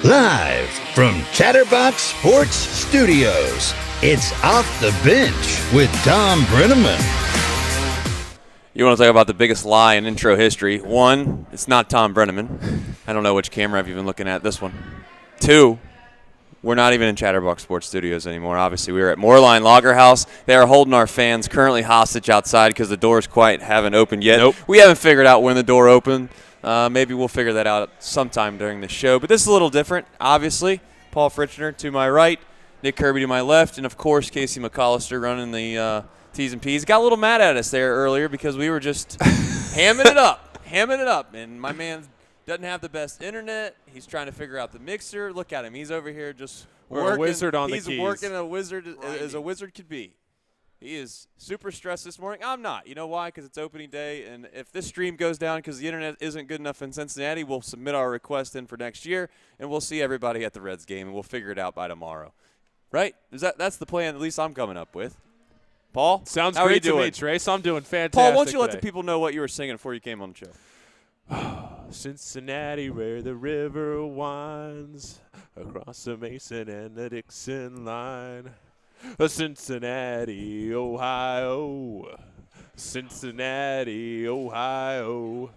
Live from Chatterbox Sports Studios, it's Off the Bench with Tom Brenneman. You want to talk about the biggest lie in intro history? One, it's not Tom Brenneman. I don't know which camera I've even looking at this one. Two, we're not even in Chatterbox Sports Studios anymore. Obviously, we were at Moorline Lager House. They are holding our fans currently hostage outside because the doors quite haven't opened yet. Nope. We haven't figured out when the door opened. Maybe we'll figure that out sometime during the show. But this is a little different, obviously. Paul Fritchner to my right, Nick Kirby to my left, and, of course, Casey McAllister running the T's and P's. Got a little mad at us there earlier because we were just hamming it up. And my man doesn't have the best internet. He's trying to figure out the mixer. Look at him. He's over here just working. A wizard on the keys. He's working a wizard as a wizard could be. He is super stressed this morning. I'm not. You know why? Because it's opening day, and if this stream goes down because the internet isn't good enough in Cincinnati, we'll submit our request in for next year, and we'll see everybody at the Reds game, and we'll figure it out by tomorrow. Right? That's the plan at least I'm coming up with. Paul? Sounds how are you great to doing? me, Trace. I'm doing fantastic. Paul, why don't you let the today. people know what you were singing before you came on the show? Cincinnati, where the river winds across the Mason and the Dixon line. Cincinnati, Ohio. Cincinnati, Ohio.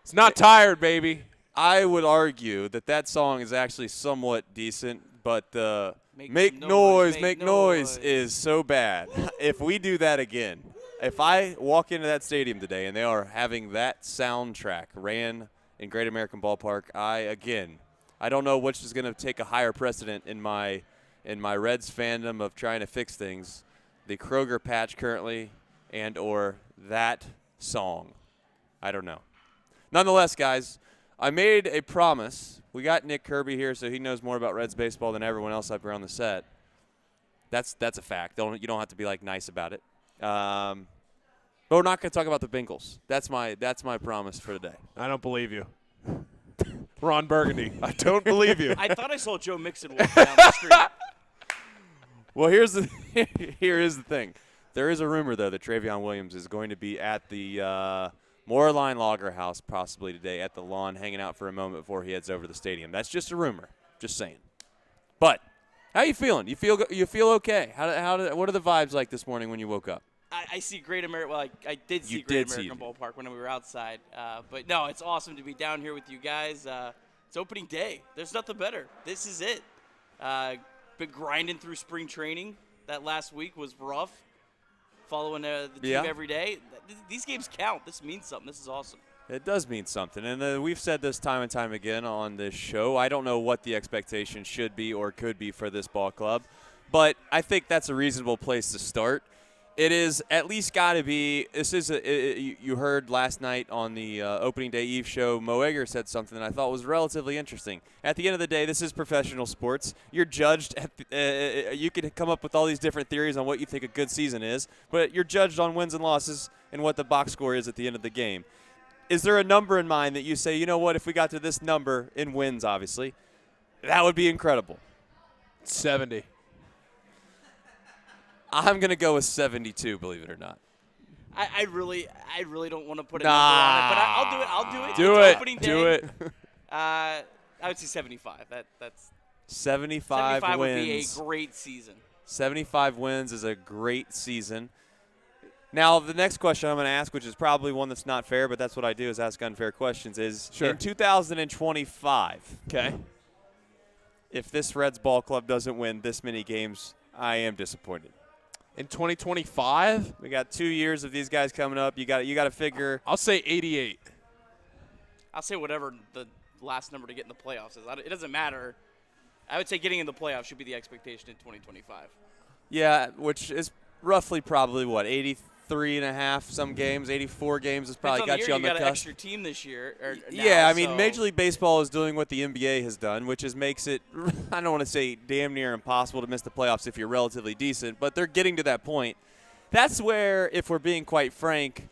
It's not tired, baby. I would argue that song is actually somewhat decent, but the make noise is so bad. If we do that again, if I walk into that stadium today and they are having that soundtrack ran in Great American Ballpark, I don't know which is going to take a higher precedent in my Reds fandom of trying to fix things, the Kroger patch currently and or that song. I don't know. Nonetheless, guys, I made a promise. We got Nick Kirby here, so he knows more about Reds baseball than everyone else up here on the set. That's a fact. You don't have to be like nice about it. But we're not going to talk about the Bengals. That's my promise for today. I don't believe you. Ron Burgundy, I don't believe you. I thought I saw Joe Mixon walk down the street. Well, here is the thing. There is a rumor, though, that Travion Williams is going to be at the Moorline Lager House possibly today at the lawn, hanging out for a moment before he heads over to the stadium. That's just a rumor. Just saying. But how you feeling? You feel okay? What are the vibes like this morning when you woke up? I see Great American. Well, I did see Great American Ballpark when we were outside. But no, it's awesome to be down here with you guys. It's opening day. There's nothing better. This is it. Been grinding through spring training. That last week was rough. Following the team every day. These games count. This means something. This is awesome. It does mean something, and we've said this time and time again on this show. I don't know what the expectation should be or could be for this ball club, but I think that's a reasonable place to start. It is at least got to be. You heard last night on the opening day Eve show, Mo Egger said something that I thought was relatively interesting. At the end of the day, this is professional sports. You're judged. You can come up with all these different theories on what you think a good season is, but you're judged on wins and losses and what the box score is at the end of the game. Is there a number in mind that you say, you know what, if we got to this number in wins, obviously, that would be incredible? 70. I'm going to go with 72, believe it or not. I really don't want to put a number on it, but I'll do it. Do it's it. Opening day. Do it. I would say 75. That's 75 wins. would be a great season. 75 wins is a great season. Now, the next question I'm going to ask, which is probably one that's not fair, but that's what I do is ask unfair questions, is in 2025, Okay. if this Reds ball club doesn't win this many games, I am disappointed. In 2025, We got 2 years of these guys coming up. You got to figure. I'll say 88. I'll say whatever the last number to get in the playoffs is. It doesn't matter. I would say getting in the playoffs should be the expectation in 2025. Yeah, which is roughly probably, 83 and a half some games, 84 games has probably got you on the cusp. You got an extra team this year. Yeah, I mean, Major League Baseball is doing what the NBA has done, which makes it, I don't want to say damn near impossible to miss the playoffs if you're relatively decent, but they're getting to that point. That's where, if we're being quite frank,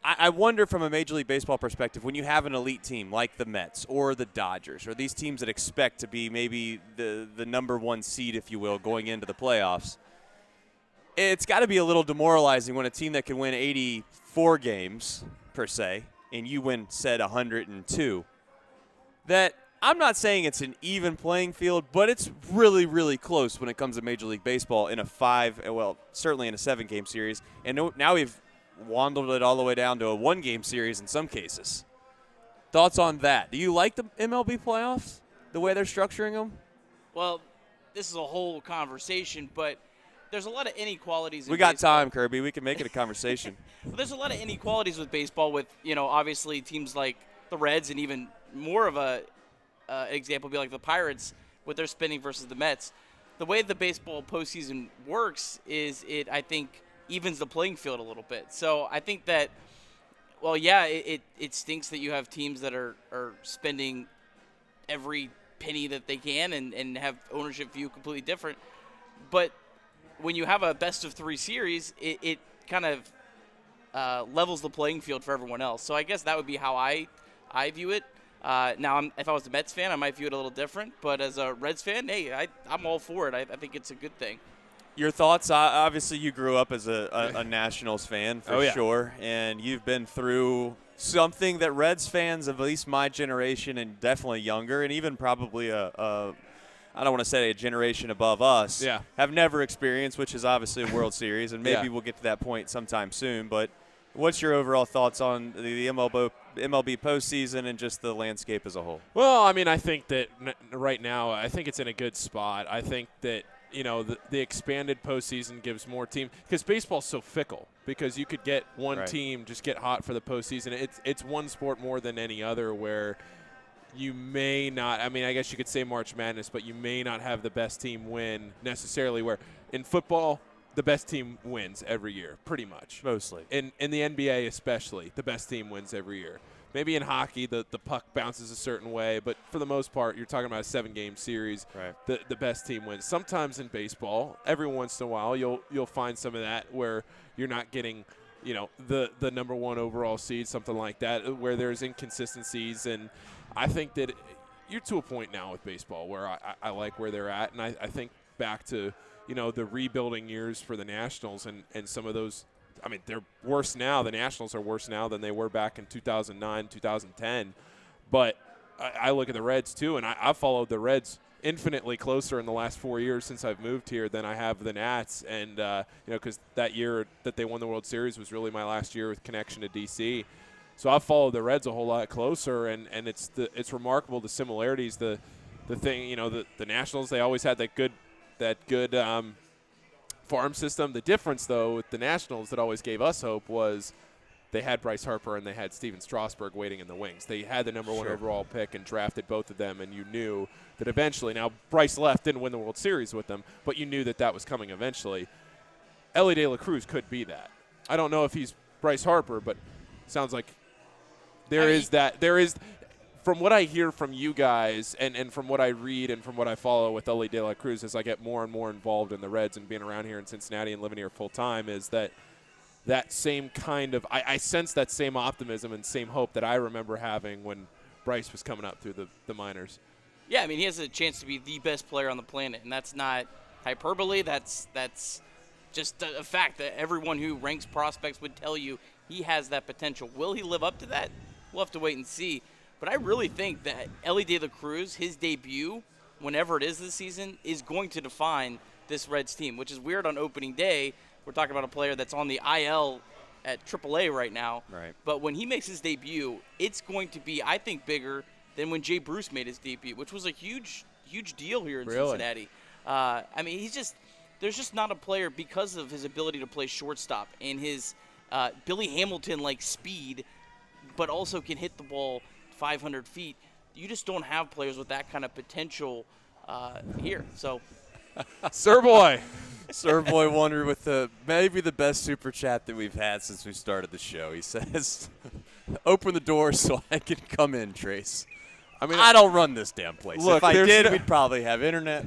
I wonder from a Major League Baseball perspective, when you have an elite team like the Mets or the Dodgers or these teams that expect to be maybe the number one seed, if you will, going into the playoffs, it's got to be a little demoralizing when a team that can win 84 games, per se, and you win, said, 102, that I'm not saying it's an even playing field, but it's really, really close when it comes to Major League Baseball in a certainly in a 7-game series. And now we've waddled it all the way down to a 1-game series in some cases. Thoughts on that? Do you like the MLB playoffs, the way they're structuring them? Well, this is a whole conversation, but there's a lot of inequalities in We got baseball. time, Kirby. We can make it a conversation. Well, there's a lot of inequalities with baseball with, obviously teams like the Reds and even more of a example would be like the Pirates with their spending versus the Mets. The way the baseball postseason works is I think, evens the playing field a little bit. So I think that, well, yeah, it stinks that you have teams that are spending every penny that they can and have ownership view completely different. But when you have a best-of-3 series, it kind of levels the playing field for everyone else. So I guess that would be how I view it. Now, if I was a Mets fan, I might view it a little different. But as a Reds fan, hey, I'm all for it. I think it's a good thing. Your thoughts? Obviously, you grew up as a Nationals fan for sure, and you've been through something that Reds fans of at least my generation and definitely younger, and even probably I don't want to say a generation above us, have never experienced, which is obviously a World Series, and maybe we'll get to that point sometime soon. But what's your overall thoughts on the MLB postseason and just the landscape as a whole? Well, I mean, I think that right now, I think it's in a good spot. I think that, the expanded postseason gives more teams, because baseball's so fickle, because you could get one team just get hot for the postseason. It's one sport more than any other where you may not, I mean, I guess you could say March Madness, but you may not have the best team win necessarily, where in football, the best team wins every year, pretty much. Mostly. In the NBA especially, the best team wins every year. Maybe in hockey, the puck bounces a certain way, but for the most part, you're talking about a 7-game series. Right. The best team wins. Sometimes in baseball, every once in a while, you'll find some of that where you're not getting, the number 1 overall seed, something like that, where there's inconsistencies. And I think that you're to a point now with baseball where I like where they're at, and I think back to the rebuilding years for the Nationals and some of those. I mean, they're worse now. The Nationals are worse now than they were back in 2009, 2010. But I look at the Reds, too, and I've followed the Reds infinitely closer in the last 4 years since I've moved here than I have the Nats. And, because that year that they won the World Series was really my last year with connection to D.C. So I've followed the Reds a whole lot closer, and it's remarkable, the similarities. The thing, the Nationals, they always had that good farm system. The difference, though, with the Nationals that always gave us hope was they had Bryce Harper and they had Steven Strasburg waiting in the wings. They had the number 1 overall pick and drafted both of them, and you knew that eventually. Now, Bryce left, didn't win the World Series with them, but you knew that was coming eventually. Elly De La Cruz could be that. I don't know if he's Bryce Harper, but sounds like there is. From what I hear from you guys and from what I read and from what I follow with Elly De La Cruz as I get more and more involved in the Reds and being around here in Cincinnati and living here full time, is that same kind of – I sense that same optimism and same hope that I remember having when Bryce was coming up through the minors. Yeah, I mean, he has a chance to be the best player on the planet, and that's not hyperbole. That's just a fact that everyone who ranks prospects would tell you he has that potential. Will he live up to that? We'll have to wait and see. But I really think that Elly De La Cruz, his debut, whenever it is this season, is going to define this Reds team, which is weird on opening day. We're talking about a player that's on the IL at AAA right now. Right. But when he makes his debut, it's going to be, I think, bigger than when Jay Bruce made his debut, which was a huge deal here in Cincinnati. I mean, there's just not a player, because of his ability to play shortstop and his Billy Hamilton-like speed, but also can hit the ball 500 feet. You just don't have players with that kind of potential here. So, Sir Boy Wonder with maybe the best super chat that we've had since we started the show. He says, "Open the door so I can come in, Trace." I mean, I don't run this damn place. Look, if I did, we'd probably have internet.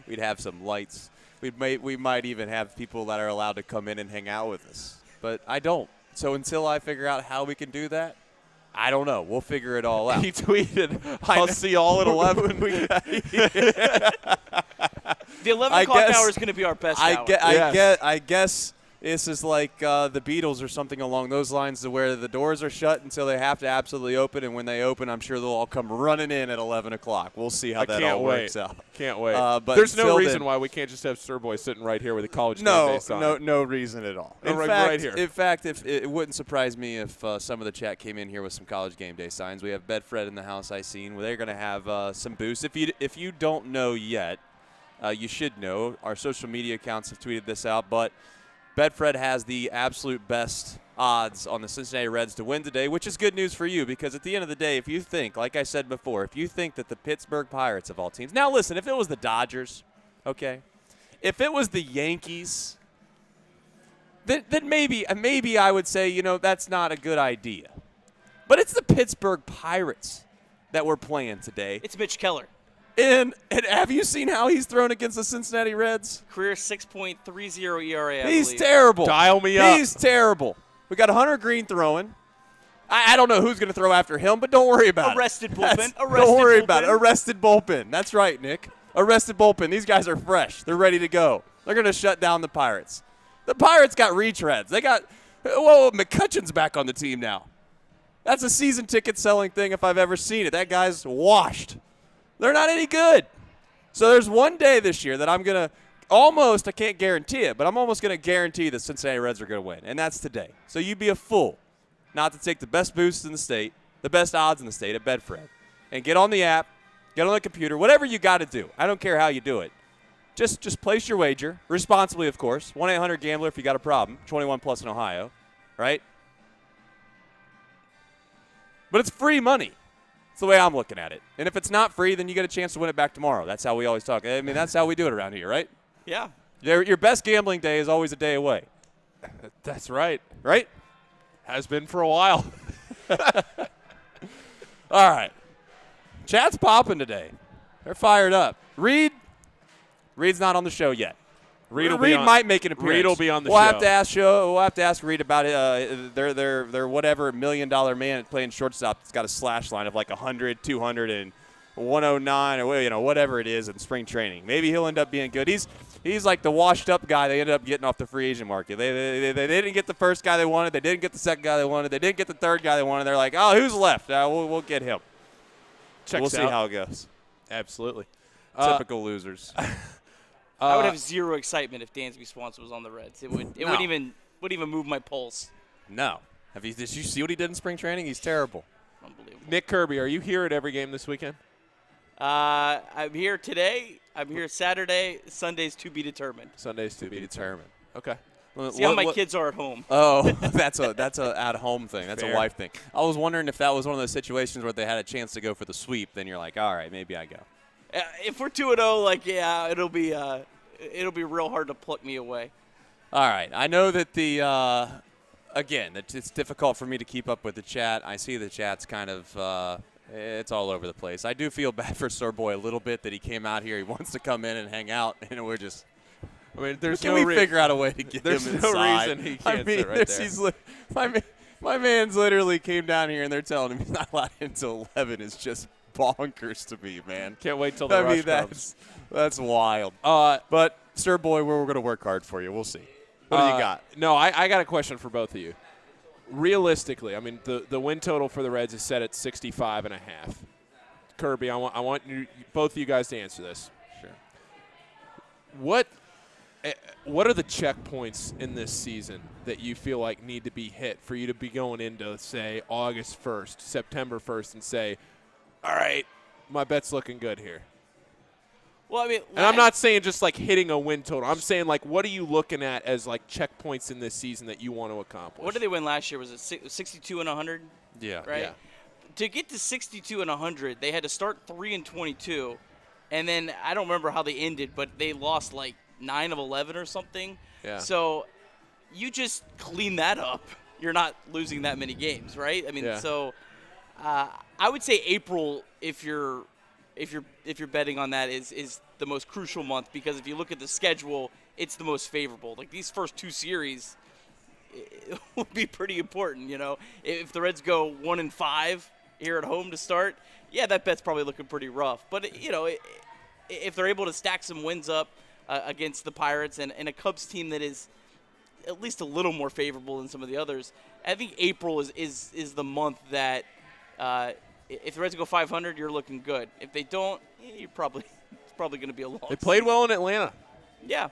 We'd have some lights. We might even have people that are allowed to come in and hang out with us. But I don't. So until I figure out how we can do that, I don't know. We'll figure it all out. He tweeted, "I'll see y'all at 11." The 11 o'clock hour is going to be our best hour. I guess This is like the Beatles or something along those lines, to where the doors are shut until they have to absolutely open, and when they open, I'm sure they'll all come running in at 11 o'clock. We'll see how that all works out. Can't wait. But there's no reason why we can't just have Sir Boy sitting right here with a college game day sign. No reason at all. Right here. In fact, if it wouldn't surprise me if some of the chat came in here with some college game day signs. We have Bedfred in the house. I seen where they're going to have some boosts. If you don't know yet, you should know. Our social media accounts have tweeted this out, but Bedfred has the absolute best odds on the Cincinnati Reds to win today, which is good news for you, because at the end of the day, if you think, like I said before, if you think that the Pittsburgh Pirates of all teams – now listen, if it was the Dodgers, okay, if it was the Yankees, then maybe I would say, that's not a good idea. But it's the Pittsburgh Pirates that we're playing today. It's Mitch Keller. And have you seen how he's thrown against the Cincinnati Reds? Career 6.30 ERA, He's terrible. Dial me up. He's terrible. We got Hunter Green throwing. I don't know who's going to throw after him, but don't worry about Arrested it. Bullpen. Don't worry about it. Arrested bullpen. That's right, Nick. Arrested bullpen. These guys are fresh. They're ready to go. They're going to shut down the Pirates. The Pirates got retreads. They got McCutcheon's back on the team now. That's a season ticket selling thing if I've ever seen it. That guy's washed. They're not any good. So there's one day this year that I'm going to almost, I can't guarantee it, but I'm almost going to guarantee the Cincinnati Reds are going to win, and that's today. So you'd be a fool not to take the best boosts in the state, the best odds in the state at Bedfred, and get on the app, get on the computer, whatever you got to do. I don't care how you do it. Just place your wager, responsibly, of course. 1-800-GAMBLER if you got a problem, 21 plus in Ohio, right? But it's free money. That's the way I'm looking at it. And if it's not free, then you get a chance to win it back tomorrow. That's how we always talk. I mean, that's how we do it around here, right? Yeah. Your best gambling day is always a day away. That's right. Right? Has been for a while. All right. Chat's popping today. They're fired up. Reed's not on the show yet. Reed might make an appearance. Reed will be on the show. We'll have to ask Reed about it. Their whatever $1 million man playing shortstop that's got a slash line of like 100, 200, and 109, or whatever it is in spring training. Maybe he'll end up being good. He's like the washed up guy they ended up getting off the free agent market. They didn't get the first guy they wanted. They didn't get the second guy they wanted. They didn't get the third guy they wanted. They're like, oh, who's left? We'll get him. We'll see how it goes. Absolutely. Typical losers. I would have zero excitement if Dansby Swanson was on the Reds. It wouldn't even move my pulse. No. Did you see what he did in spring training? He's terrible. Unbelievable. Nick Kirby, are you here at every game this weekend? I'm here today. I'm here Saturday. Sundays to be determined. Sundays to be determined. Okay. See how my kids are at home. Oh, that's a at-home thing. That's Fair. a wife thing. I was wondering if that was one of those situations where they had a chance to go for the sweep. Then you're like, all right, maybe I go. If we're 2-0, it'll be real hard to pluck me away. All right. I know that it's difficult for me to keep up with the chat. I see the chat's kind of it's all over the place. I do feel bad for Sir Boy a little bit that he came out here. He wants to come in and hang out, and we're just. I mean, there's Can we figure out a way to get him inside? There's no reason he can't sit right there. My man's literally came down here, and they're telling him he's not allowed until 11. It's just bonkers to me, man. Can't wait till the rush comes. That's wild. But, Sir Boy, we're going to work hard for you. We'll see. What do you got? No, I got a question for both of you. Realistically, I mean, the win total for the Reds is set at 65.5. Kirby, I want you, both of you guys to answer this. Sure. What are the checkpoints in this season that you feel like need to be hit for you to be going into, say, August 1st, September 1st, and say, all right, my bet's looking good here? Well, I mean, and I'm not saying just like hitting a win total. I'm saying like what are you looking at as like checkpoints in this season that you want to accomplish? What did they win last year? Was it 62 and 100? Yeah. Right? Yeah. To get to 62 and 100, they had to start 3-22, and then I don't remember how they ended, but they lost like 9 of 11 or something. Yeah. So you just clean that up. You're not losing that many games, right? I mean, so I would say April, if you're betting on that, is the most crucial month, because if you look at the schedule, it's the most favorable. Like these first two series, it would be pretty important. If the Reds go 1-5 here at home to start, that bet's probably looking pretty rough. But if they're able to stack some wins up against the Pirates and a Cubs team that is at least a little more favorable than some of the others. I think April is the month that if the Reds go 500, you're looking good. If they don't, it's probably going to be a long They played season. well in Atlanta. Yeah.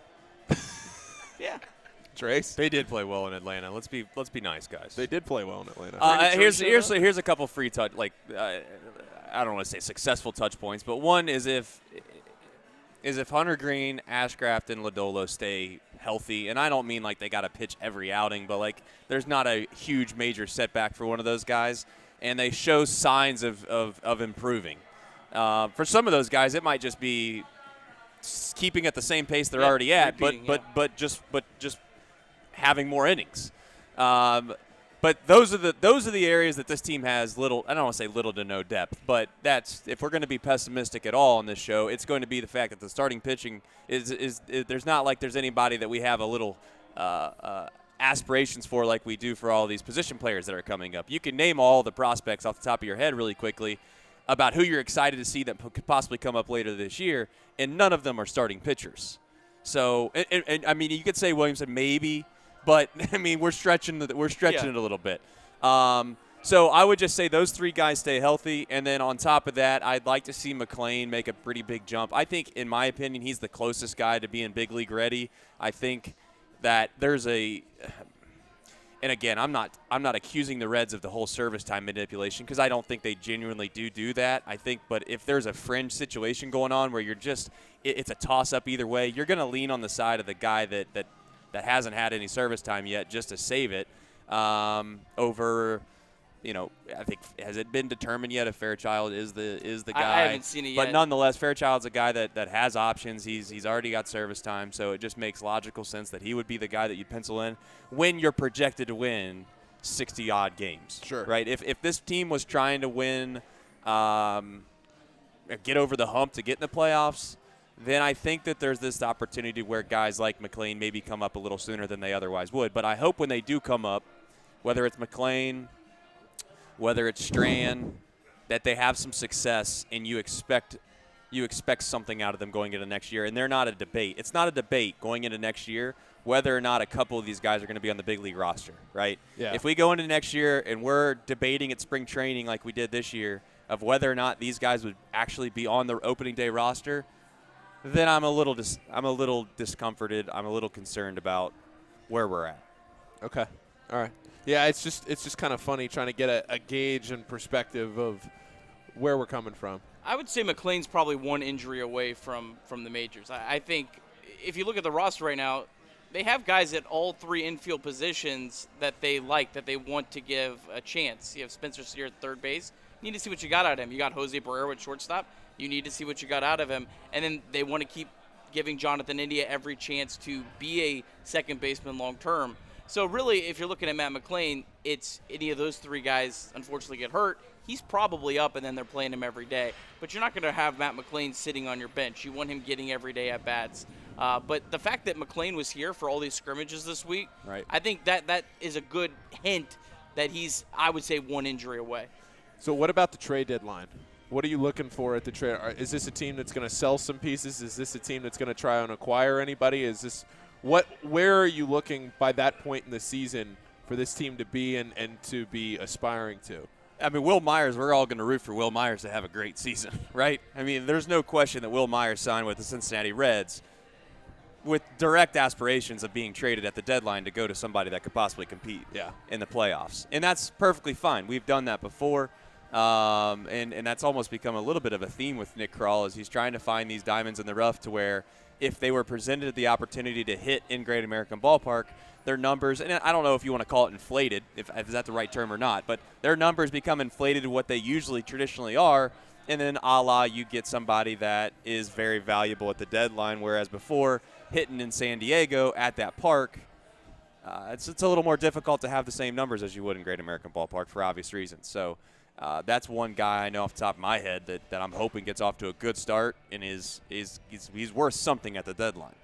Yeah. Trace? They did play well in Atlanta. Let's be nice, guys. They did play well in Atlanta. Here's a couple free touch, I don't want to say successful touch points, but one is if Hunter Green, Ashcraft, and Lodolo stay healthy, and I don't mean like they got to pitch every outing, but like there's not a huge major setback for one of those guys, and they show signs of improving. For some of those guys, it might just be keeping at the same pace they're already at, but just having more innings. But those are the areas that this team has little. I don't want to say little to no depth, but that's if we're going to be pessimistic at all on this show, it's going to be the fact that the starting pitching is there's not like there's anybody that we have a little aspirations for like we do for all these position players that are coming up. You can name all the prospects off the top of your head really quickly about who you're excited to see that could possibly come up later this year, and none of them are starting pitchers. So, and I mean, you could say Williamson maybe. But, I mean, we're stretching it a little bit. So I would just say those three guys stay healthy. And then on top of that, I'd like to see McLean make a pretty big jump. I think, in my opinion, he's the closest guy to being big league ready. I think that there's and again, I'm not accusing the Reds of the whole service time manipulation because I don't think they genuinely do that. I think, but if there's a fringe situation going on where it's a toss-up either way, you're going to lean on the side of the guy that hasn't had any service time yet just to save it over, I think, has it been determined yet if Fairchild is the guy? I haven't seen it yet. But nonetheless, Fairchild's a guy that has options. He's already got service time, so it just makes logical sense that he would be the guy that you pencil in when you're projected to win 60-odd games. Sure. Right? If this team was trying to win, get over the hump to get in the playoffs, then I think that there's this opportunity where guys like McLean maybe come up a little sooner than they otherwise would. But I hope when they do come up, whether it's McLean, whether it's Strand, that they have some success and you expect something out of them going into next year. And they're not a debate. It's not a debate going into next year whether or not a couple of these guys are going to be on the big league roster, right? Yeah. If we go into next year and we're debating at spring training like we did this year of whether or not these guys would actually be on the opening day roster, then I'm a little discomforted. I'm a little concerned about where we're at. Okay. All right. Yeah, it's just kind of funny trying to get a gauge and perspective of where we're coming from. I would say McLean's probably one injury away from the majors. I think if you look at the roster right now, they have guys at all three infield positions that they want to give a chance. You have Spencer Steer at third base. You need to see what you got out of him. You got Jose Barrera at shortstop. You need to see what you got out of him. And then they want to keep giving Jonathan India every chance to be a second baseman long term. So really, if you're looking at Matt McLean, it's any of those three guys unfortunately get hurt, he's probably up and then they're playing him every day. But you're not going to have Matt McLean sitting on your bench. You want him getting every day at bats. But the fact that McLean was here for all these scrimmages this week, right. I think that is a good hint that he's, I would say, one injury away. So what about the trade deadline? What are you looking for at the trade? Is this a team that's going to sell some pieces? Is this a team that's going to try and acquire anybody? Where are you looking by that point in the season for this team to be and to be aspiring to? I mean, Will Myers, we're all going to root for Will Myers to have a great season, right? I mean, there's no question that Will Myers signed with the Cincinnati Reds with direct aspirations of being traded at the deadline to go to somebody that could possibly compete in the playoffs. And that's perfectly fine. We've done that before. And that's almost become a little bit of a theme with Nick Krall as he's trying to find these diamonds in the rough to where if they were presented the opportunity to hit in Great American Ballpark, their numbers, and I don't know if you want to call it inflated, if is that the right term or not, but their numbers become inflated to what they usually traditionally are, and then a la you get somebody that is very valuable at the deadline, whereas before hitting in San Diego at that park, it's a little more difficult to have the same numbers as you would in Great American Ballpark for obvious reasons. So that's one guy I know off the top of my head that I'm hoping gets off to a good start and he's worth something at the deadline.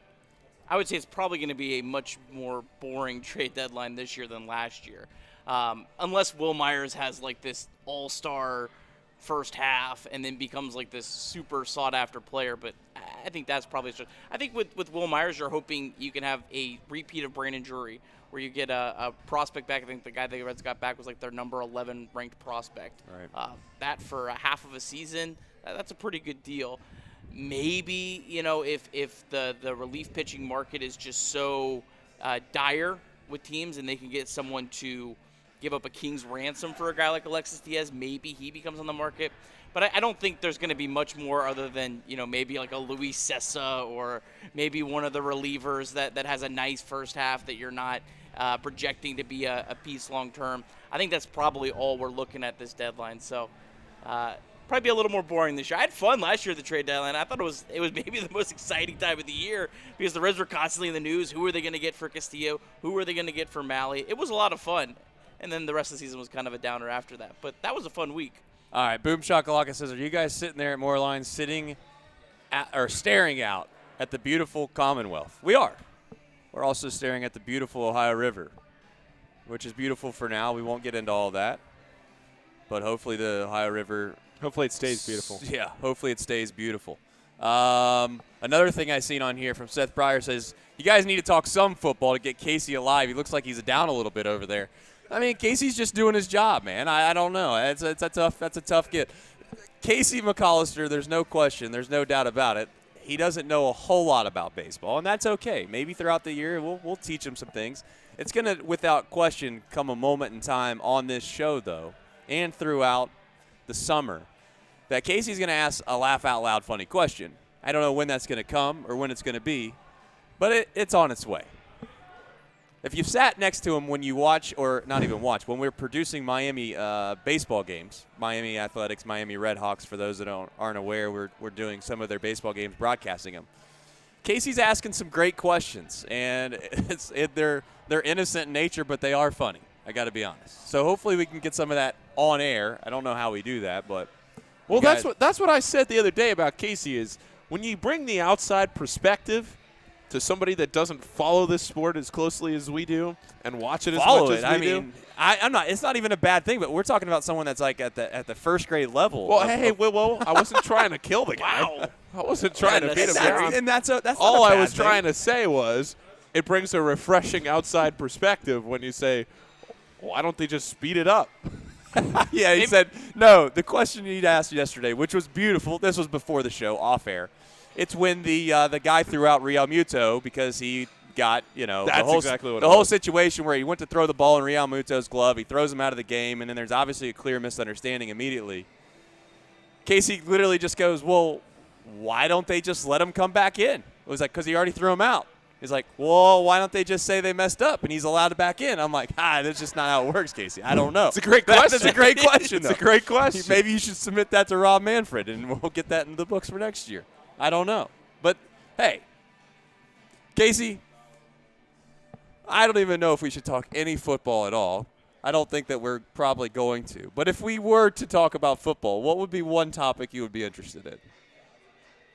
I would say it's probably going to be a much more boring trade deadline this year than last year. Unless Will Myers has like this all-star first half and then becomes like this super sought-after player. But I think that's probably – I think with Will Myers, you're hoping you can have a repeat of Brandon Drury where you get a prospect back. I think the guy the Reds got back was like their number 11 ranked prospect. Right. That for a half of a season, that's a pretty good deal. Maybe, if the relief pitching market is just so dire with teams and they can get someone to give up a king's ransom for a guy like Alexis Diaz, maybe he becomes on the market. But I don't think there's going to be much more other than, maybe like a Luis Sessa or maybe one of the relievers that has a nice first half that you're not projecting to be a piece long term. I think that's probably all we're looking at this deadline. So probably be a little more boring this year. I had fun last year at the trade deadline. I thought it was maybe the most exciting time of the year because the Reds were constantly in the news. Who are they going to get for Castillo? Who are they going to get for Malley? It was a lot of fun. And then the rest of the season was kind of a downer after that. But that was a fun week. All right, Boom Shakalaka says, are you guys sitting there at Moorline staring out at the beautiful Commonwealth? We are. We're also staring at the beautiful Ohio River, which is beautiful for now. We won't get into all that. But hopefully the Ohio River – hopefully it stays beautiful. Yeah, hopefully it stays beautiful. Another thing I seen on here from Seth Pryor says, you guys need to talk some football to get Casey alive. He looks like he's down a little bit over there. I mean, Casey's just doing his job, man. I don't know. That's a tough get. Casey McAllister, there's no question. There's no doubt about it. He doesn't know a whole lot about baseball, and that's okay. Maybe throughout the year we'll teach him some things. It's going to, without question, come a moment in time on this show, though, and throughout the summer, that Casey's going to ask a laugh-out-loud funny question. I don't know when that's going to come or when it's going to be, but it's on its way. If you've sat next to him when you watch, or not even watch, when we're producing Miami baseball games, Miami Athletics, Miami Redhawks, for those that aren't aware, we're doing some of their baseball games, broadcasting them. Casey's asking some great questions, and they're innocent in nature, but they are funny. I got to be honest. So hopefully we can get some of that on air. I don't know how we do that, but well, that's what I said the other day about Casey is when you bring the outside perspective to somebody that doesn't follow this sport as closely as we do and watch it as much as we do. I'm not. It's not even a bad thing, but we're talking about someone that's like at the first grade level. Well, whoa! I wasn't trying to kill the guy. Wow. I wasn't trying to beat him down. And that's all I was trying to say was it brings a refreshing outside perspective when you say, why don't they just speed it up? Yeah, he said no. The question he'd asked yesterday, which was beautiful. This was before the show, off air. It's when the guy threw out Real Muto because he got, the whole situation where he went to throw the ball in Real Muto's glove. He throws him out of the game, and then there's obviously a clear misunderstanding immediately. Casey literally just goes, well, why don't they just let him come back in? It was like, because he already threw him out. He's like, well, why don't they just say they messed up and he's allowed to back in? I'm like, that's just not how it works, Casey. I don't know. It's a great question. That's a great question, though. It's a great question. Maybe you should submit that to Rob Manfred, and we'll get that in the books for next year. I don't know. But, hey, Casey, I don't even know if we should talk any football at all. I don't think that we're probably going to. But if we were to talk about football, what would be one topic you would be interested in?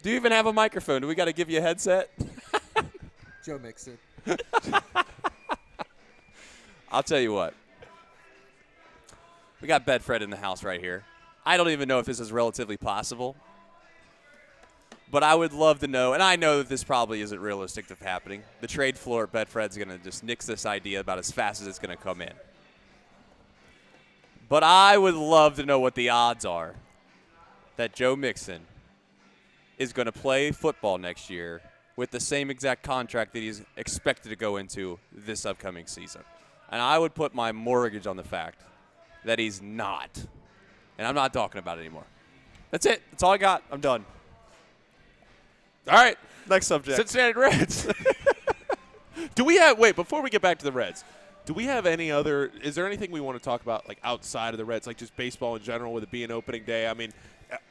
Do you even have a microphone? Do we got to give you a headset? Joe Mixon. I'll tell you what. We got Bedfred in the house right here. I don't even know if this is relatively possible. But I would love to know, and I know that this probably isn't realistic of happening. The trade floor at Bedfred's going to just nix this idea about as fast as it's going to come in. But I would love to know what the odds are that Joe Mixon is going to play football next year with the same exact contract that he's expected to go into this upcoming season. And I would put my mortgage on the fact that he's not. And I'm not talking about it anymore. That's it. That's all I got. I'm done. All right. Next subject. Cincinnati Reds. Do we have – wait, before we get back to the Reds, do we have any other – is there anything we want to talk about, like, outside of the Reds, like just baseball in general with it being opening day? I mean,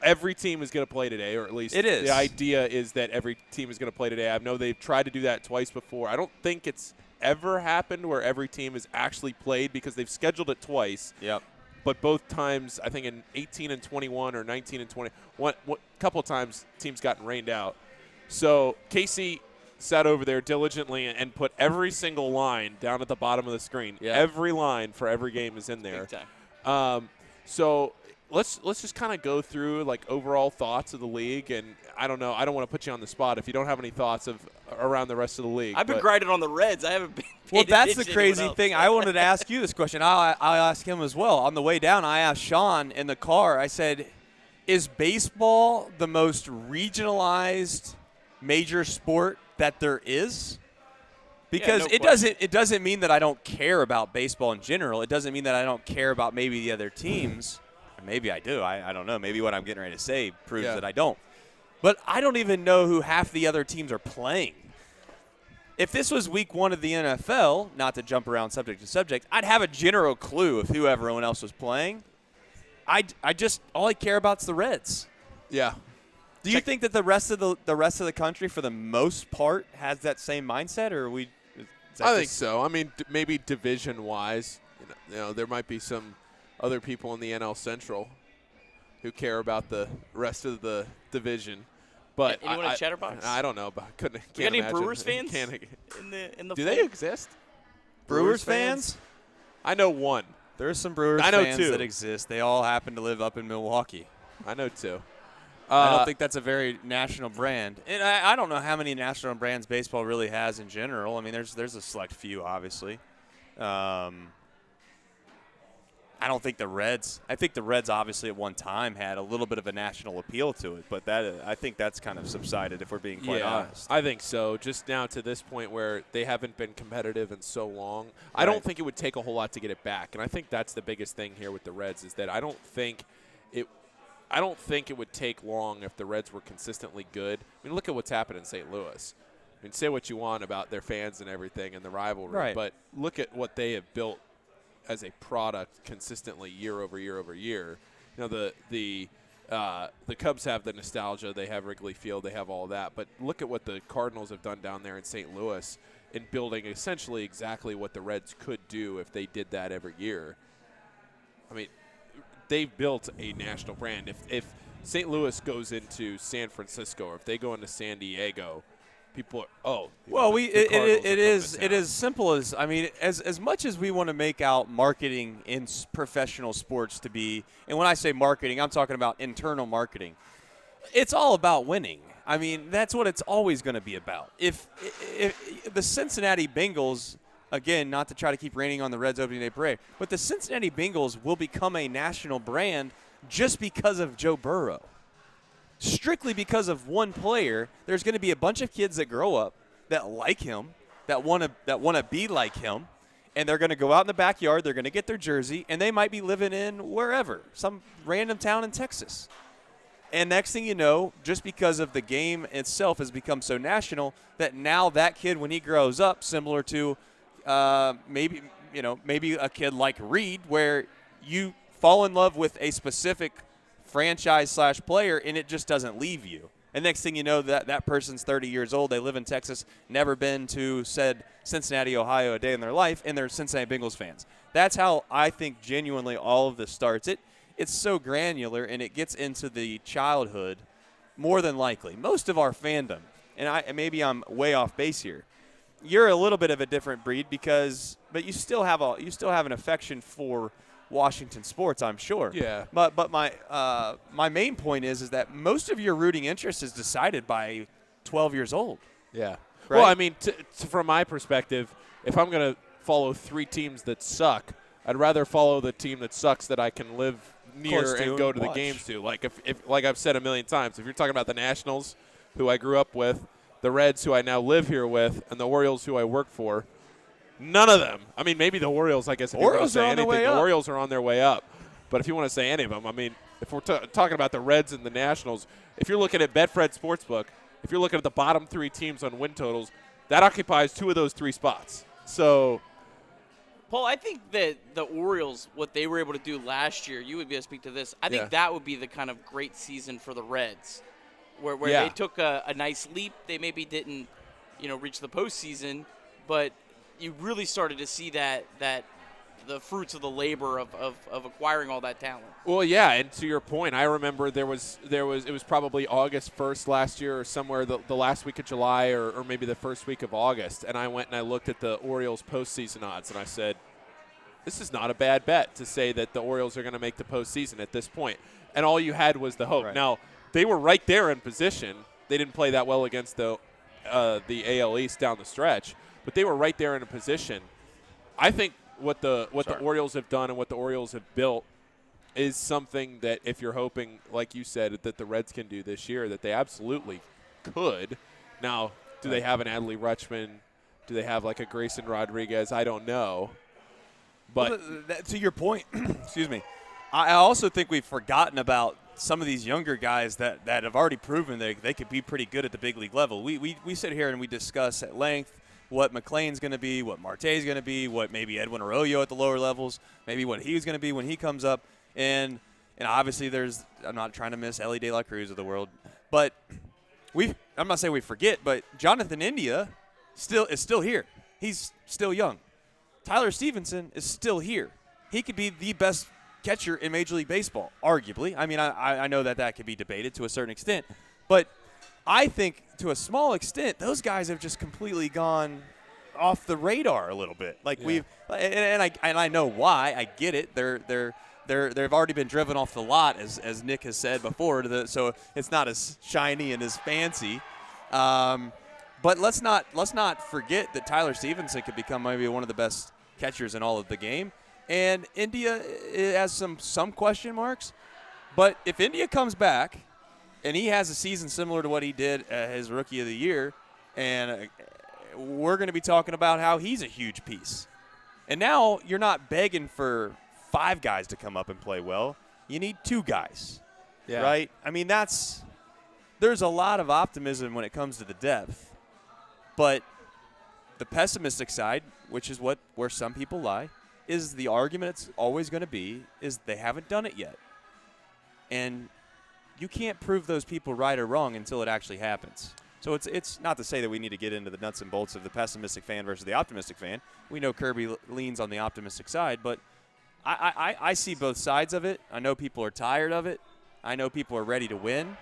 every team is going to play today, or at least it is. The idea is that every team is going to play today. I know they've tried to do that twice before. I don't think it's ever happened where every team has actually played because they've scheduled it twice. Yep. But both times, I think in 18 and 21 or 19 and 20, a couple of times teams gotten rained out. So Casey sat over there diligently and put every single line down at the bottom of the screen. Yeah. Every line for every game is in there. Big time. So let's just kind of go through like overall thoughts of the league, and I don't know. I don't want to put you on the spot if you don't have any thoughts of around the rest of the league. I've been grinding on the Reds. I haven't been. Well, that's the crazy thing. I wanted to ask you this question. I'll ask him as well. On the way down, I asked Sean in the car. I said, "Is baseball the most regionalized major sport that there is?" Because it doesn't mean that I don't care about baseball in general. It doesn't mean that I don't care about maybe the other teams. Or maybe I do. I don't know. Maybe what I'm getting ready to say proves that I don't. But I don't even know who half the other teams are playing. If this was week 1 of the NFL, not to jump around subject to subject, I'd have a general clue of who everyone else was playing. All I care about is the Reds. Yeah. Do you think that the rest of the country, for the most part, has that same mindset, or are we? I think so. I mean, maybe division-wise, you know, there might be some other people in the NL Central who care about the rest of the division. But anyone in Chatterbox? I don't know, but I can't got any imagine. Brewers fans in the Do they exist? Brewers fans? I know one. There's some Brewers fans that exist. They all happen to live up in Milwaukee. I know 2. I don't think that's a very national brand. And I don't know how many national brands baseball really has in general. I mean, there's a select few, obviously. I don't think the Reds – I think the Reds obviously at one time had a little bit of a national appeal to it, but I think that's kind of subsided if we're being quite honest. I think so. Just now to this point where they haven't been competitive in so long, right. I don't think it would take a whole lot to get it back. And I think that's the biggest thing here with the Reds is that I don't think it would take long if the Reds were consistently good. I mean, look at what's happened in St. Louis. I mean, say what you want about their fans and everything and the rivalry, but look at what they have built as a product consistently year over year over year. You know, the Cubs have the nostalgia. They have Wrigley Field. They have all that. But look at what the Cardinals have done down there in St. Louis in building essentially exactly what the Reds could do if they did that every year. I mean, they've built a national brand. If St. Louis goes into San Francisco or if they go into San Diego, people are, it is simple as, I mean, as much as we want to make out marketing in professional sports to be, and when I say marketing, I'm talking about internal marketing. It's all about winning. I mean, that's what it's always going to be about. If the Cincinnati Bengals, again, not to try to keep raining on the Reds opening day parade, but the Cincinnati Bengals will become a national brand just because of Joe Burrow. Strictly because of one player, there's going to be a bunch of kids that grow up that like him, that want to be like him, and they're going to go out in the backyard, they're going to get their jersey, and they might be living in wherever, some random town in Texas. And next thing you know, just because of the game itself has become so national that now that kid, when he grows up, similar to maybe a kid like Reed, where you fall in love with a specific franchise/player and it just doesn't leave you. And next thing you know, that person's 30 years old, they live in Texas, never been to said Cincinnati, Ohio a day in their life, and they're Cincinnati Bengals fans. That's how I think genuinely all of this starts. It's so granular and it gets into the childhood more than likely. Most of our fandom, and maybe I'm way off base here, you're a little bit of a different breed but you still have an affection for Washington sports, I'm sure. Yeah. But my main point is that most of your rooting interest is decided by 12 years old. Yeah. Right? Well, I mean, from my perspective, if I'm going to follow 3 teams that suck, I'd rather follow the team that sucks that I can live near and go to the games to. Like if like I've said a million times, if you're talking about the Nationals, who I grew up with, the Reds, who I now live here with, and the Orioles, who I work for, none of them. I mean, maybe the Orioles, I guess, if you want to say anything, the Orioles are on their way up. But if you want to say any of them, I mean, if we're talking about the Reds and the Nationals, if you're looking at Betfred Sportsbook, if you're looking at the bottom 3 teams on win totals, that occupies 2 of those 3 spots. So, Paul, I think that the Orioles, what they were able to do last year, you would be able to speak to this, I think that would be the kind of great season for the Reds, where they took a nice leap. They maybe didn't, reach the postseason, but you really started to see that the fruits of the labor of acquiring all that talent. Well, yeah, and to your point, I remember it was probably August 1st last year or somewhere the last week of July or maybe the first week of August, and I went and I looked at the Orioles postseason odds and I said, this is not a bad bet to say that the Orioles are going to make the postseason at this point. And all you had was the hope. Right. Now, they were right there in position. They didn't play that well against the AL East down the stretch, but they were right there in a position. I think what the Orioles have done and what the Orioles have built is something that if you're hoping, like you said, that the Reds can do this year, that they absolutely could. Now, do they have an Adley Rutschman? Do they have like a Grayson Rodriguez? I don't know. But to your point, excuse me, I also think we've forgotten about some of these younger guys that have already proven they could be pretty good at the big league level. We sit here and we discuss at length what McLean's going to be, what Marte's going to be, what maybe Edwin Arroyo at the lower levels, maybe what he's going to be when he comes up. And obviously I'm not trying to miss Ellie De La Cruz of the world, but I'm not saying we forget, but Jonathan India is still here. He's still young. Tyler Stevenson is still here. He could be the best catcher in Major League Baseball, arguably. I mean, I know that could be debated to a certain extent, but I think to a small extent those guys have just completely gone off the radar a little bit. Like I know why. I get it. They've already been driven off the lot, as Nick has said before, so it's not as shiny and as fancy. But let's not forget that Tyler Stevenson could become maybe one of the best catchers in all of the game. And India has some question marks. But if India comes back and he has a season similar to what he did his Rookie of the Year, and we're going to be talking about how he's a huge piece. And now you're not begging for 5 guys to come up and play well. You need 2 guys, right? I mean, there's a lot of optimism when it comes to the depth. But the pessimistic side, which is where some people lie, is the argument it's always going to be is they haven't done it yet. And you can't prove those people right or wrong until it actually happens. So it's not to say that we need to get into the nuts and bolts of the pessimistic fan versus the optimistic fan. We know Kirby leans on the optimistic side, but I see both sides of it. I know people are tired of it. I know people are ready to win.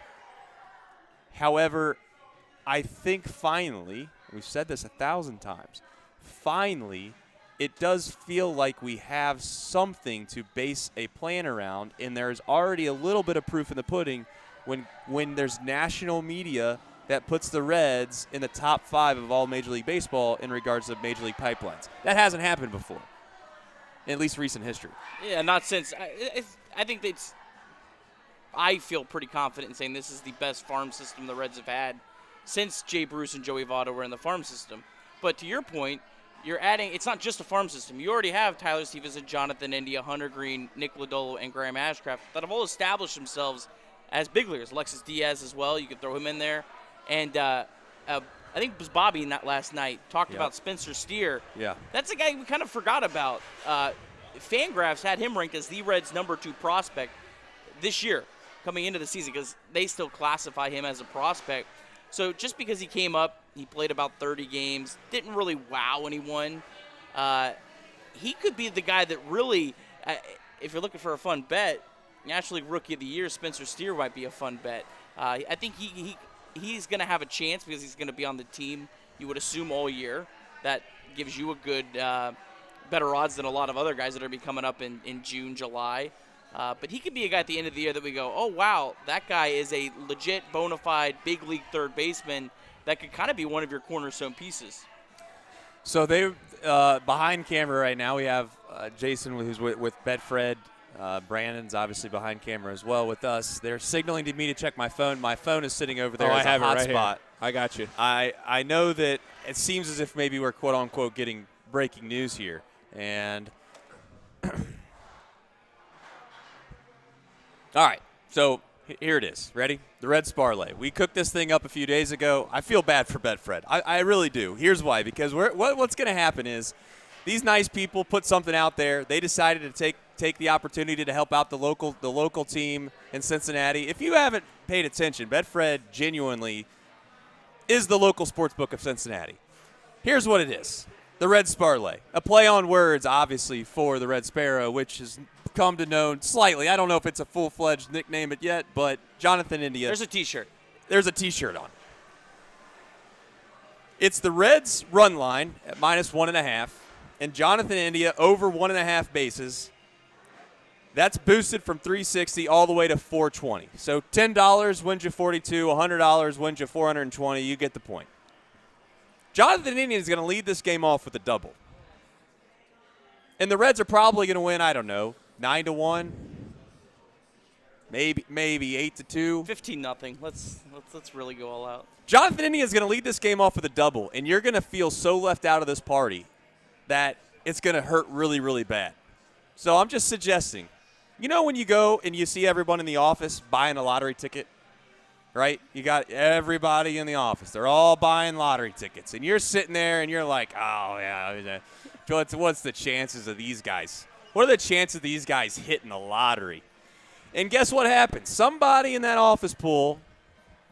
However, I think finally, we've said this 1,000 times, finally it does feel like we have something to base a plan around, and there's already a little bit of proof in the pudding when there's national media that puts the Reds in the top 5 of all Major League Baseball in regards to Major League pipelines. That hasn't happened before, in at least recent history. Yeah, not since. I think I feel pretty confident in saying this is the best farm system the Reds have had since Jay Bruce and Joey Votto were in the farm system. But to your point, you're adding – it's not just a farm system. You already have Tyler Stevenson, Jonathan India, Hunter Green, Nick Lodolo, and Graham Ashcraft that have all established themselves as big leaguers. Alexis Diaz as well. You could throw him in there. And I think it was Bobby last night talked about Spencer Steer. Yeah. That's a guy we kind of forgot about. Fangraphs had him ranked as the Reds' number 2 prospect this year coming into the season because they still classify him as a prospect. So just because he came up, he played about 30 games, didn't really wow anyone. He could be the guy that really, if you're looking for a fun bet, National League Rookie of the Year, Spencer Steer might be a fun bet. I think he's going to have a chance because he's going to be on the team, you would assume, all year. That gives you a good, better odds than a lot of other guys that are going to be coming up in June, July. But he could be a guy at the end of the year that we go, oh, wow, that guy is a legit, bona fide, big league third baseman that could kind of be one of your cornerstone pieces. So they behind camera right now, we have Jason who's with Betfred. Brandon's obviously behind camera as well with us. They're signaling to me to check my phone. My phone is sitting over there as a hotspot. I got you. I know that it seems as if maybe we're quote-unquote getting breaking news here. And all right, so here it is. Ready? The Reds parlay. We cooked this thing up a few days ago. I feel bad for Betfred. I really do. Here's why. Because what's going to happen is these nice people put something out there. They decided to take the opportunity to help out the local team in Cincinnati. If you haven't paid attention, Betfred genuinely is the local sports book of Cincinnati. Here's what it is. The Reds parlay. A play on words, obviously, for the Red Sparrow, which has come to known slightly. I don't know if it's a full-fledged nickname it yet, but Jonathan India. There's a T-shirt. There's a T-shirt on. It's the Reds run line at -1.5 and Jonathan India over 1.5 bases. That's boosted from 360 all the way to 420. So $10 wins you 42, $100 wins you 420. You get the point. Jonathan India is going to lead this game off with a double. And the Reds are probably going to win, I don't know, 9-1, maybe 8-2. 15-0. Let's really go all out. Jonathan India is going to lead this game off with a double, and you're going to feel so left out of this party that it's going to hurt really, really bad. So I'm just suggesting, you know when you go and you see everyone in the office buying a lottery ticket, right? You got everybody in the office. They're all buying lottery tickets, and you're sitting there and you're like, oh, yeah, what's the chances of these guys? What are the chances of these guys hitting the lottery? And guess what happens? Somebody in that office pool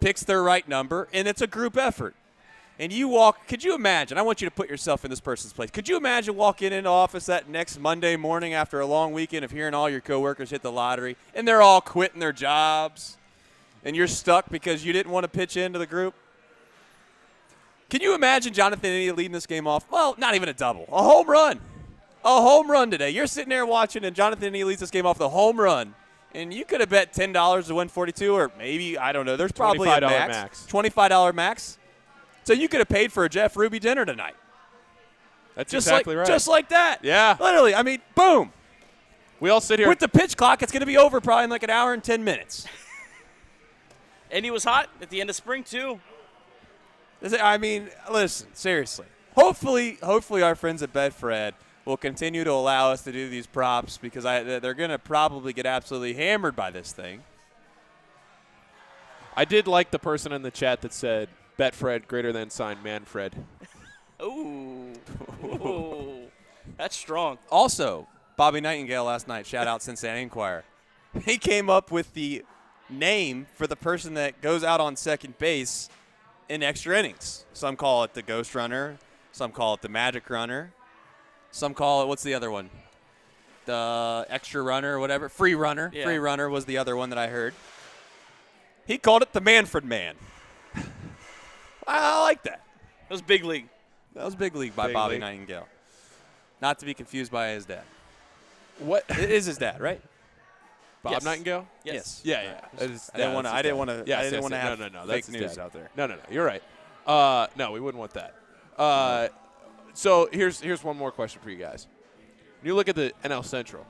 picks their right number, and it's a group effort. And you walk – could you imagine – I want you to put yourself in this person's place. Could you imagine walking into office that next Monday morning after a long weekend of hearing all your coworkers hit the lottery, and they're all quitting their jobs, and you're stuck because you didn't want to pitch into the group? Can you imagine Jonathan India leading this game off? Well, not even a double. A home run. A home run today. You're sitting there watching, and Jonathan India leads this game off with a home run. And you could have bet $10 to win 42, or maybe, I don't know. There's probably a max. $25 max. So you could have paid for a Jeff Ruby dinner tonight. That's just exactly right. Just like that. Yeah. Literally, I mean, boom. We all sit here. With the pitch clock, it's going to be over probably in like an hour and 10 minutes. And he was hot at the end of spring, too. I mean, listen, seriously. Hopefully our friends at Betfred will continue to allow us to do these props because they're going to probably get absolutely hammered by this thing. I did like the person in the chat that said, Betfred greater than sign Manfred. Ooh. That's strong. Also, Bobby Nightingale last night, shout out Cincinnati Enquirer. He came up with the name for the person that goes out on second base in extra innings. Some call it the Ghost Runner. Some call it the Magic Runner. Some call it, what's the other one? The Extra Runner or whatever. Free Runner. Yeah. Free Runner was the other one that I heard. He called it the Manfred Man. I like that. That was big league. That was big league by Bobby Nightingale. Not to be confused by his dad. What? It is his dad, right? Bob Nightingale? Yes. Yeah. I didn't want to have fake news out there. No. You're right. No, we wouldn't want that. So here's one more question for you guys. When you look at the NL Central,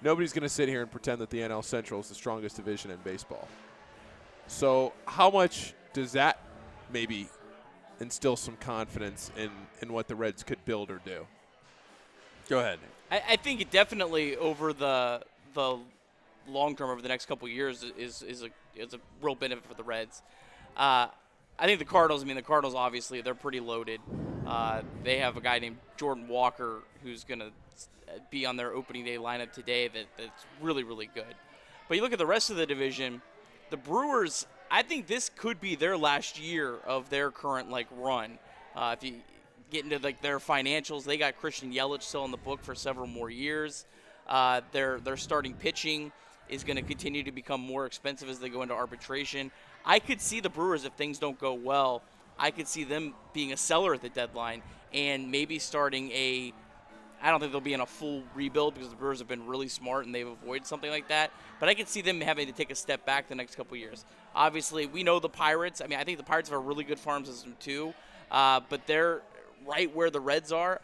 nobody's going to sit here and pretend that the NL Central is the strongest division in baseball. So how much does that maybe instill some confidence in what the Reds could build or do? Go ahead. I think it definitely over the long term, over the next couple of years, is a real benefit for the Reds. I think the Cardinals obviously, they're pretty loaded. They have a guy named Jordan Walker who's going to be on their opening day lineup today that's really, really good. But you look at the rest of the division, the Brewers, I think this could be their last year of their current run. If you get into their financials, they got Christian Yelich still in the book for several more years. Their starting pitching is going to continue to become more expensive as they go into arbitration. I could see the Brewers, if things don't go well, I could see them being a seller at the deadline and maybe starting I don't think they'll be in a full rebuild because the Brewers have been really smart and they've avoided something like that. But I could see them having to take a step back the next couple of years. Obviously, we know the Pirates. I think the Pirates have a really good farm system too. But they're right where the Reds are.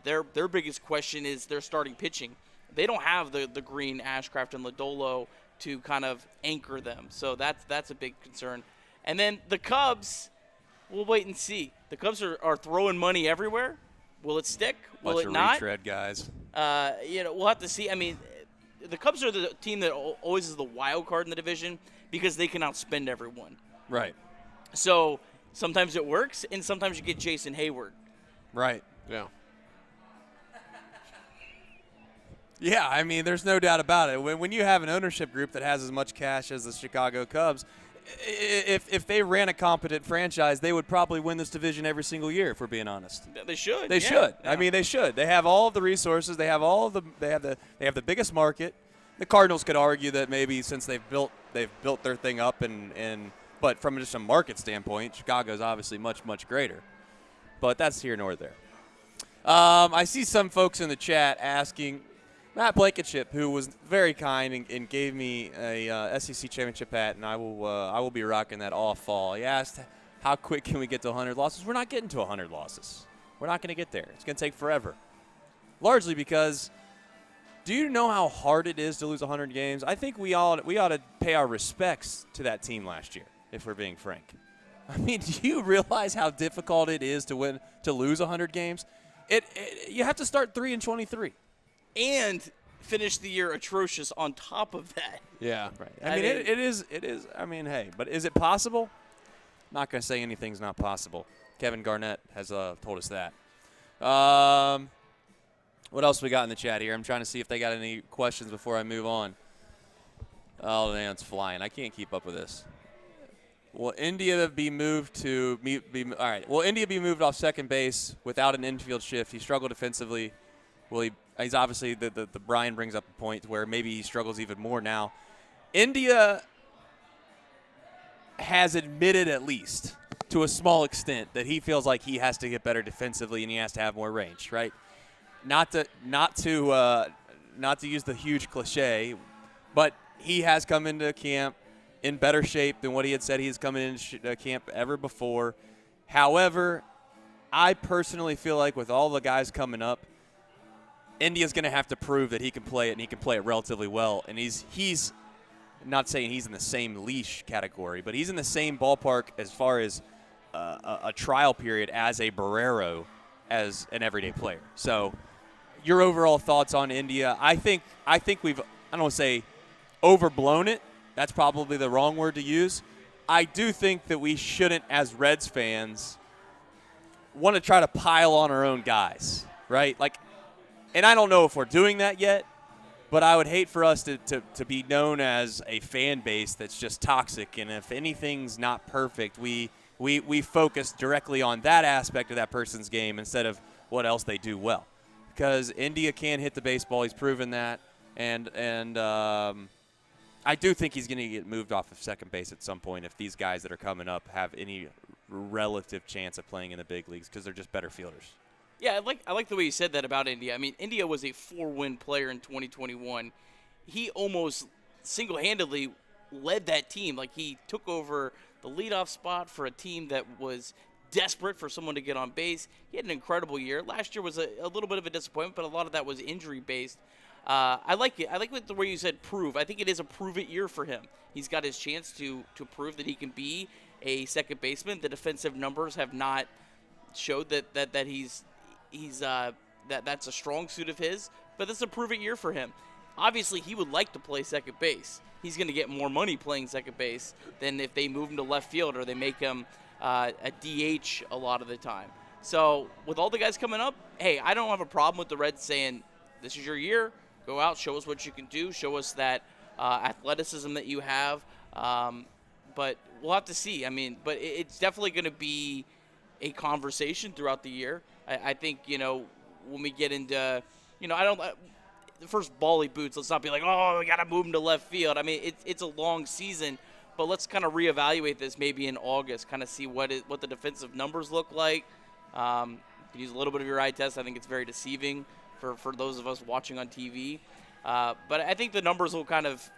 Their biggest question is their starting pitching. They don't have the Green, Ashcraft, and Lodolo to kind of anchor them. So that's a big concern. And then the Cubs, we'll wait and see. The Cubs are throwing money everywhere. Will it stick? Will it not? Retread guys. We'll have to see. The Cubs are the team that always is the wild card in the division because they can outspend everyone. Right. So sometimes it works, and sometimes you get Jason Hayward. Right. Yeah. Yeah, there's no doubt about it. When you have an ownership group that has as much cash as the Chicago Cubs, if they ran a competent franchise, they would probably win this division every single year, if we're being honest. They should. They should. Yeah. They should. They have all of the resources. They have the biggest market. The Cardinals could argue that maybe since they've built their thing up but from just a market standpoint, Chicago's obviously much, much greater. But that's here nor there. I see some folks in the chat asking Matt Blankenship, who was very kind and gave me a SEC championship hat, and I will be rocking that all fall. He asked, how quick can we get to 100 losses? We're not getting to 100 losses. We're not going to get there. It's going to take forever. Largely because, do you know how hard it is to lose 100 games? I think we ought to pay our respects to that team last year, if we're being frank. I mean, do you realize how difficult it is to lose 100 games? You have to start 3-23. And finish the year atrocious on top of that. Yeah. Right. I mean, it is. I mean, hey, but is it possible? Not going to say anything's not possible. Kevin Garnett has told us that. What else we got in the chat here? I'm trying to see if they got any questions before I move on. Oh, man, it's flying. I can't keep up with this. Will India be moved to all right. Will India be moved off second base without an infield shift? He struggled defensively. Will he? He's obviously the Brian brings up a point where maybe he struggles even more now. India has admitted, at least to a small extent, that he feels like he has to get better defensively and he has to have more range. Right? Not to use the huge cliche, but he has come into camp in better shape than what he had said he's coming into camp ever before. However, I personally feel like with all the guys coming up, India's going to have to prove that he can play it, and he can play it relatively well. And he's not saying he's in the same leash category, but he's in the same ballpark as far as a trial period as a Barrero as an everyday player. So your overall thoughts on India? I think we've, I don't want to say overblown it. That's probably the wrong word to use. I do think that we shouldn't, as Reds fans, want to try to pile on our own guys, right? Like, and I don't know if we're doing that yet, but I would hate for us to be known as a fan base that's just toxic. And if anything's not perfect, we focus directly on that aspect of that person's game instead of what else they do well. Because India can hit the baseball. He's proven that. And I do think he's going to get moved off of second base at some point if these guys that are coming up have any relative chance of playing in the big leagues because they're just better fielders. Yeah, I like the way you said that about India. I mean, India was a 4-win player in 2021. He almost single-handedly led that team. Like, he took over the leadoff spot for a team that was desperate for someone to get on base. He had an incredible year. Last year was a little bit of a disappointment, but a lot of that was injury-based. I like it. I like the way you said prove. I think it is a prove-it year for him. He's got his chance to prove that he can be a second baseman. The defensive numbers have not showed that that's a strong suit of his, but this is a prove-it year for him. Obviously, he would like to play second base. He's going to get more money playing second base than if they move him to left field or they make him a DH a lot of the time. So with all the guys coming up, hey, I don't have a problem with the Reds saying, this is your year. Go out, show us what you can do, show us that athleticism that you have. But we'll have to see. I mean, but it's definitely going to be a conversation throughout the year. I think, when we get into, the first bally boots, let's not be like, oh, we got to move him to left field. I mean, it's a long season, but let's kind of reevaluate this maybe in August, kind of see what the defensive numbers look like. You can use a little bit of your eye test. I think it's very deceiving for those of us watching on TV. But I think the numbers will kind of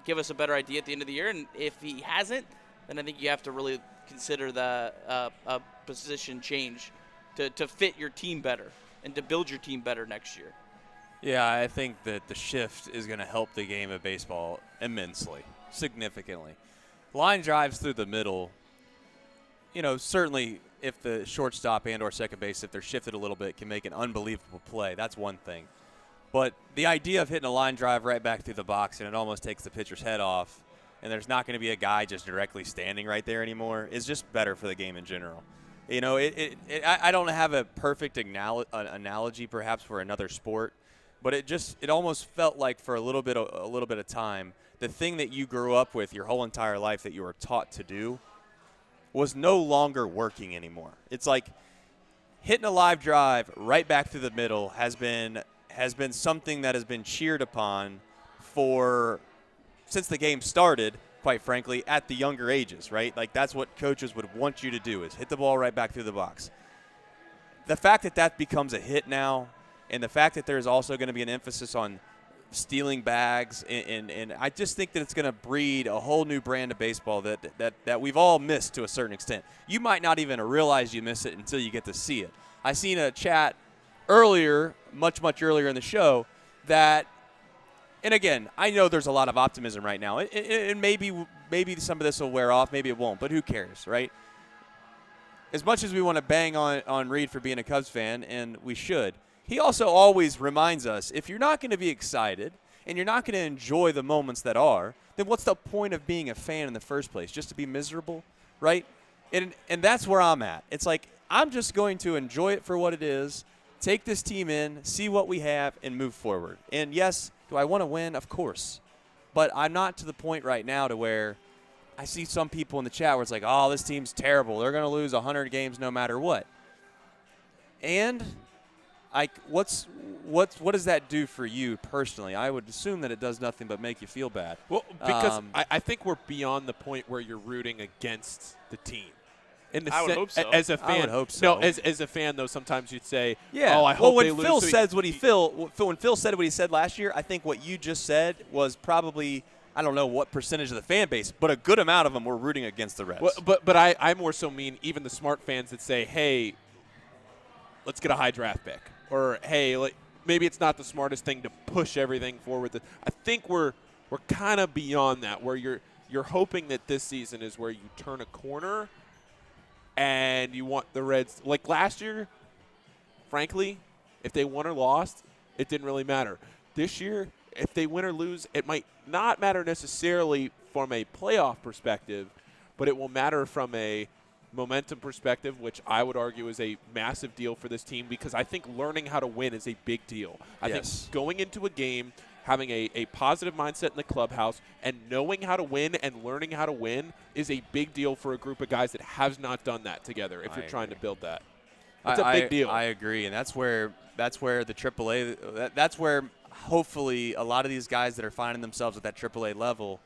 give us a better idea at the end of the year. And if he hasn't, then I think you have to really consider the position change to fit your team better and to build your team better next year. Yeah, I think that the shift is going to help the game of baseball immensely, significantly. Line drives through the middle, certainly if the shortstop and or second base, if they're shifted a little bit, can make an unbelievable play. That's one thing. But the idea of hitting a line drive right back through the box and it almost takes the pitcher's head off and there's not going to be a guy just directly standing right there anymore is just better for the game in general. I don't have a perfect analogy perhaps for another sport, but it almost felt like for a little bit of time, the thing that you grew up with your whole entire life that you were taught to do was no longer working anymore. It's like hitting a live drive right back through the middle has been something that has been cheered upon since the game started, quite frankly, at the younger ages, right? Like that's what coaches would want you to do is hit the ball right back through the box. the fact that that becomes a hit now, and the fact that there's also going to be an emphasis on stealing bags, and I just think that it's going to breed a whole new brand of baseball that we've all missed to a certain extent. You might not even realize you miss it until you get to see it. I seen a chat earlier, much earlier in the show, that, and again, I know there's a lot of optimism right now, and maybe some of this will wear off, maybe it won't, but who cares, right? As much as we want to bang on Reed for being a Cubs fan, and we should, he also always reminds us, if you're not going to be excited and you're not going to enjoy the moments that are, then what's the point of being a fan in the first place? Just to be miserable, right? And that's where I'm at. It's like, I'm just going to enjoy it for what it is, take this team in, see what we have, and move forward. And yes, do I want to win? Of course. But I'm not to the point right now to where I see some people in the chat where it's like, oh, this team's terrible. They're going to lose 100 games no matter what. And what does that do for you personally? I would assume that it does nothing but make you feel bad. Well, because I think we're beyond the point where you're rooting against the team. I would hope so. As a fan, I would hope so. No, as a fan though, sometimes you'd say, yeah. "Oh, I hope when they lose." Phil says what when Phil said what he said last year, I think what you just said was probably, I don't know what percentage of the fan base, but a good amount of them were rooting against the Reds. Well, but I more so mean even the smart fans that say, "Hey, let's get a high draft pick," or "Hey, maybe it's not the smartest thing to push everything forward." I think we're kind of beyond that, where you're hoping that this season is where you turn a corner, and you want the Reds like last year. Frankly, if they won or lost, it didn't really matter. This year, if they win or lose, it might not matter necessarily from a playoff perspective, but it will matter from a momentum perspective, which I would argue is a massive deal for this team, because I think learning how to win is a big deal. I think going into a game, having a positive mindset in the clubhouse and knowing how to win and learning how to win is a big deal for a group of guys that has not done that together if you're trying to build that. It's a big deal. I agree, and that's where the AAA – that's where hopefully a lot of these guys that are finding themselves at that AAA level,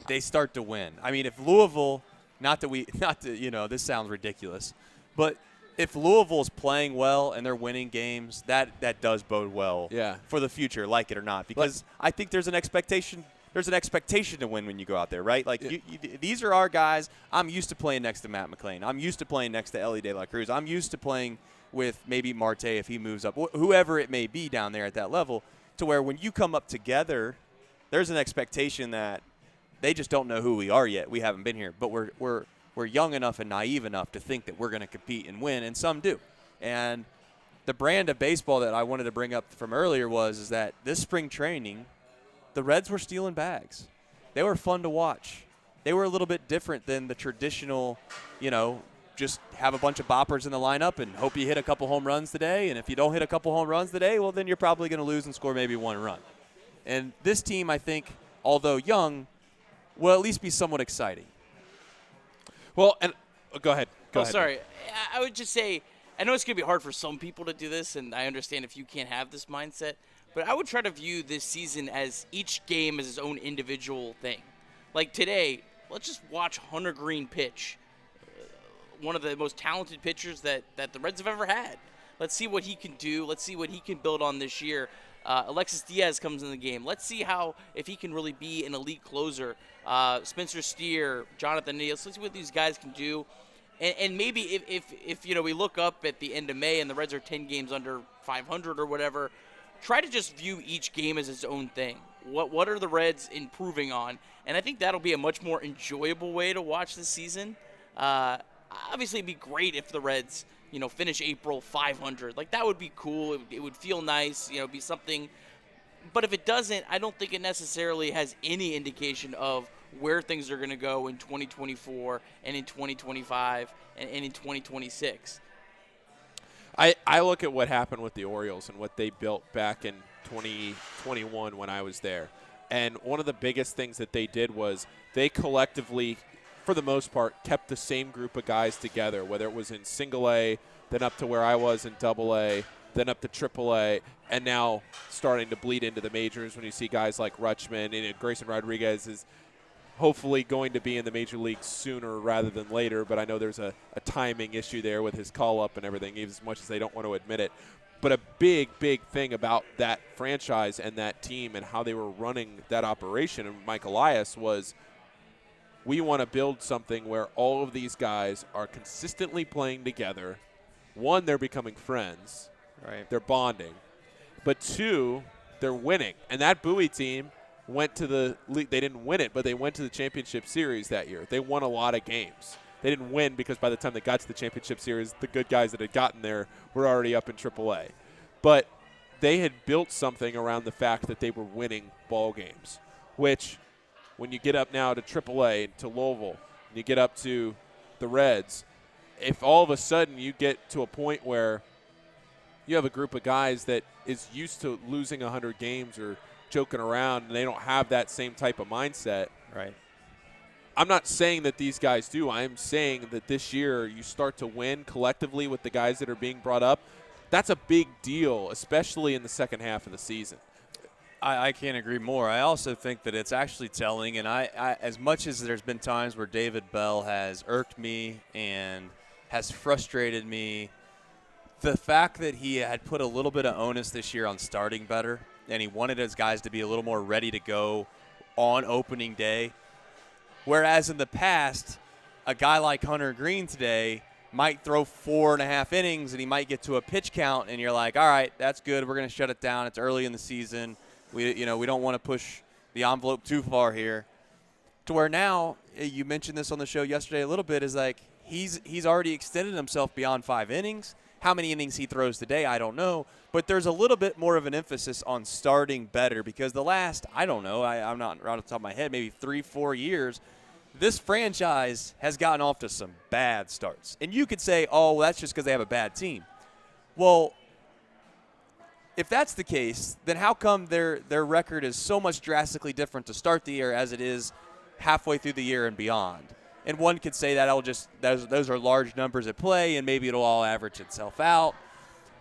they start to win. I mean, if Louisville – this sounds ridiculous, but if Louisville's playing well and they're winning games, that does bode well for the future, like it or not, because I think there's an expectation to win when you go out there, right? Like these are our guys. I'm used to playing next to Matt McClain. I'm used to playing next to Ellie De La Cruz. I'm used to playing with maybe Marte if he moves up, whoever it may be down there at that level, to where when you come up together, there's an expectation that they just don't know who we are yet. We haven't been here, but we're young enough and naive enough to think that we're going to compete and win, and some do. And the brand of baseball that I wanted to bring up from earlier is that this spring training, the Reds were stealing bags. They were fun to watch. They were a little bit different than the traditional, just have a bunch of boppers in the lineup and hope you hit a couple home runs today. And if you don't hit a couple home runs today, well, then you're probably going to lose and score maybe one run. And this team, I think, although young, will at least be somewhat exciting. Well, and go ahead. Go ahead. Sorry. I would just say, I know it's going to be hard for some people to do this, and I understand if you can't have this mindset, but I would try to view this season as each game as its own individual thing. Like today, let's just watch Hunter Green pitch, one of the most talented pitchers that the Reds have ever had. Let's see what he can do. Let's see what he can build on this year. Alexis Diaz comes in the game. Let's see if he can really be an elite closer. Spencer Steer, Jonathan Neal. Let's see what these guys can do. And maybe if we look up at the end of May and the Reds are 10 games under 500 or whatever, try to just view each game as its own thing. What are the Reds improving on? And I think that'll be a much more enjoyable way to watch this season. Obviously, it'd be great if the Reds finish April 500. Like, that would be cool. It would feel nice, be something. But if it doesn't, I don't think it necessarily has any indication of where things are going to go in 2024 and in 2025 and in 2026. I look at what happened with the Orioles and what they built back in 2021 when I was there. And one of the biggest things that they did was they collectively, for the most part, kept the same group of guys together, whether it was in single A, then up to where I was in double A, then up to triple A, and now starting to bleed into the majors when you see guys like Rutschman and Grayson Rodriguez. hopefully going to be in the major leagues sooner rather than later, but I know there's a timing issue there with his call-up and everything, as much as they don't want to admit it. But a big, big thing about that franchise and that team and how they were running that operation, and Mike Elias, was we want to build something where all of these guys are consistently playing together. One, they're becoming friends. Right. They're bonding. But two, they're winning. And that Bowie team went to the league. They didn't win it, but they went to the championship series that year. They won a lot of games. They didn't win because by the time they got to the championship series, the good guys that had gotten there were already up in AAA. But they had built something around the fact that they were winning ball games, which when you get up now to AAA, to Louisville, and you get up to the Reds, if all of a sudden you get to a point where you have a group of guys that is used to losing 100 games or joking around and they don't have that same type of mindset. Right. I'm not saying that these guys do. I am saying that this year you start to win collectively with the guys that are being brought up. That's a big deal, especially in the second half of the season. I can't agree more. I also think that it's actually telling, and I as much as there's been times where David Bell has irked me and has frustrated me, the fact that he had put a little bit of onus this year on starting better, and he wanted his guys to be a little more ready to go on opening day, whereas in the past, a guy like Hunter Green today might throw 4.5 innings and he might get to a pitch count, and you're like, all right, that's good. We're going to shut it down. It's early in the season. We don't want to push the envelope too far here. To where now, you mentioned this on the show yesterday a little bit, is like he's already extended himself beyond 5 innings. How many innings he throws today, I don't know. But there's a little bit more of an emphasis on starting better because the last, I don't know, I'm not right off the top of my head, maybe 3-4 years, this franchise has gotten off to some bad starts. And you could say, oh, well, that's just because they have a bad team. Well, if that's the case, then how come their record is so much drastically different to start the year as it is halfway through the year and beyond? And one could say that those are large numbers at play, and maybe it'll all average itself out.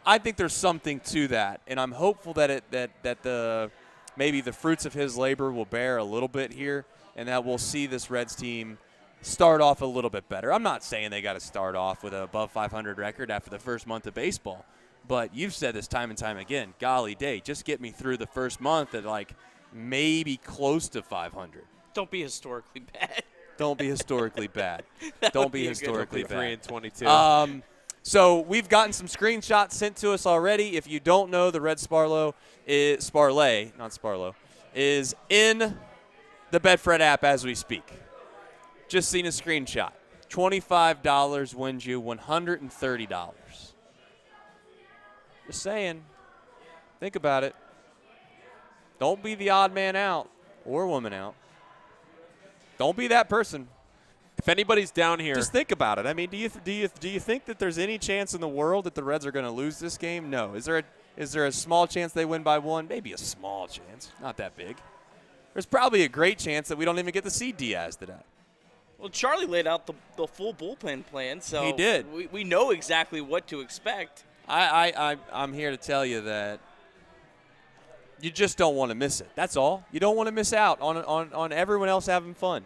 I think there's something to that, and I'm hopeful that maybe the fruits of his labor will bear a little bit here, and that we'll see this Reds team start off a little bit better. I'm not saying they got to start off with an above 500 record after the first month of baseball, but you've said this time and time again, golly day, just get me through the first month at like maybe close to 500. Don't be historically bad. Don't be historically bad. Don't be historically bad. 3-22. So we've gotten some screenshots sent to us already. If you don't know, the Red Sparlow is in the Betfred app as we speak. Just seen a screenshot. $25 wins you $130. Just saying. Think about it. Don't be the odd man out or woman out. Don't be that person. If anybody's down here, just think about it. I mean, do you think that there's any chance in the world that the Reds are going to lose this game? No. Is there a small chance they win by 1? Maybe a small chance, not that big. There's probably a great chance that we don't even get to see Diaz today. Well, Charlie laid out the full bullpen plan, so he did. We know exactly what to expect. I'm here to tell you that you just don't want to miss it. That's all. You don't want to miss out on everyone else having fun.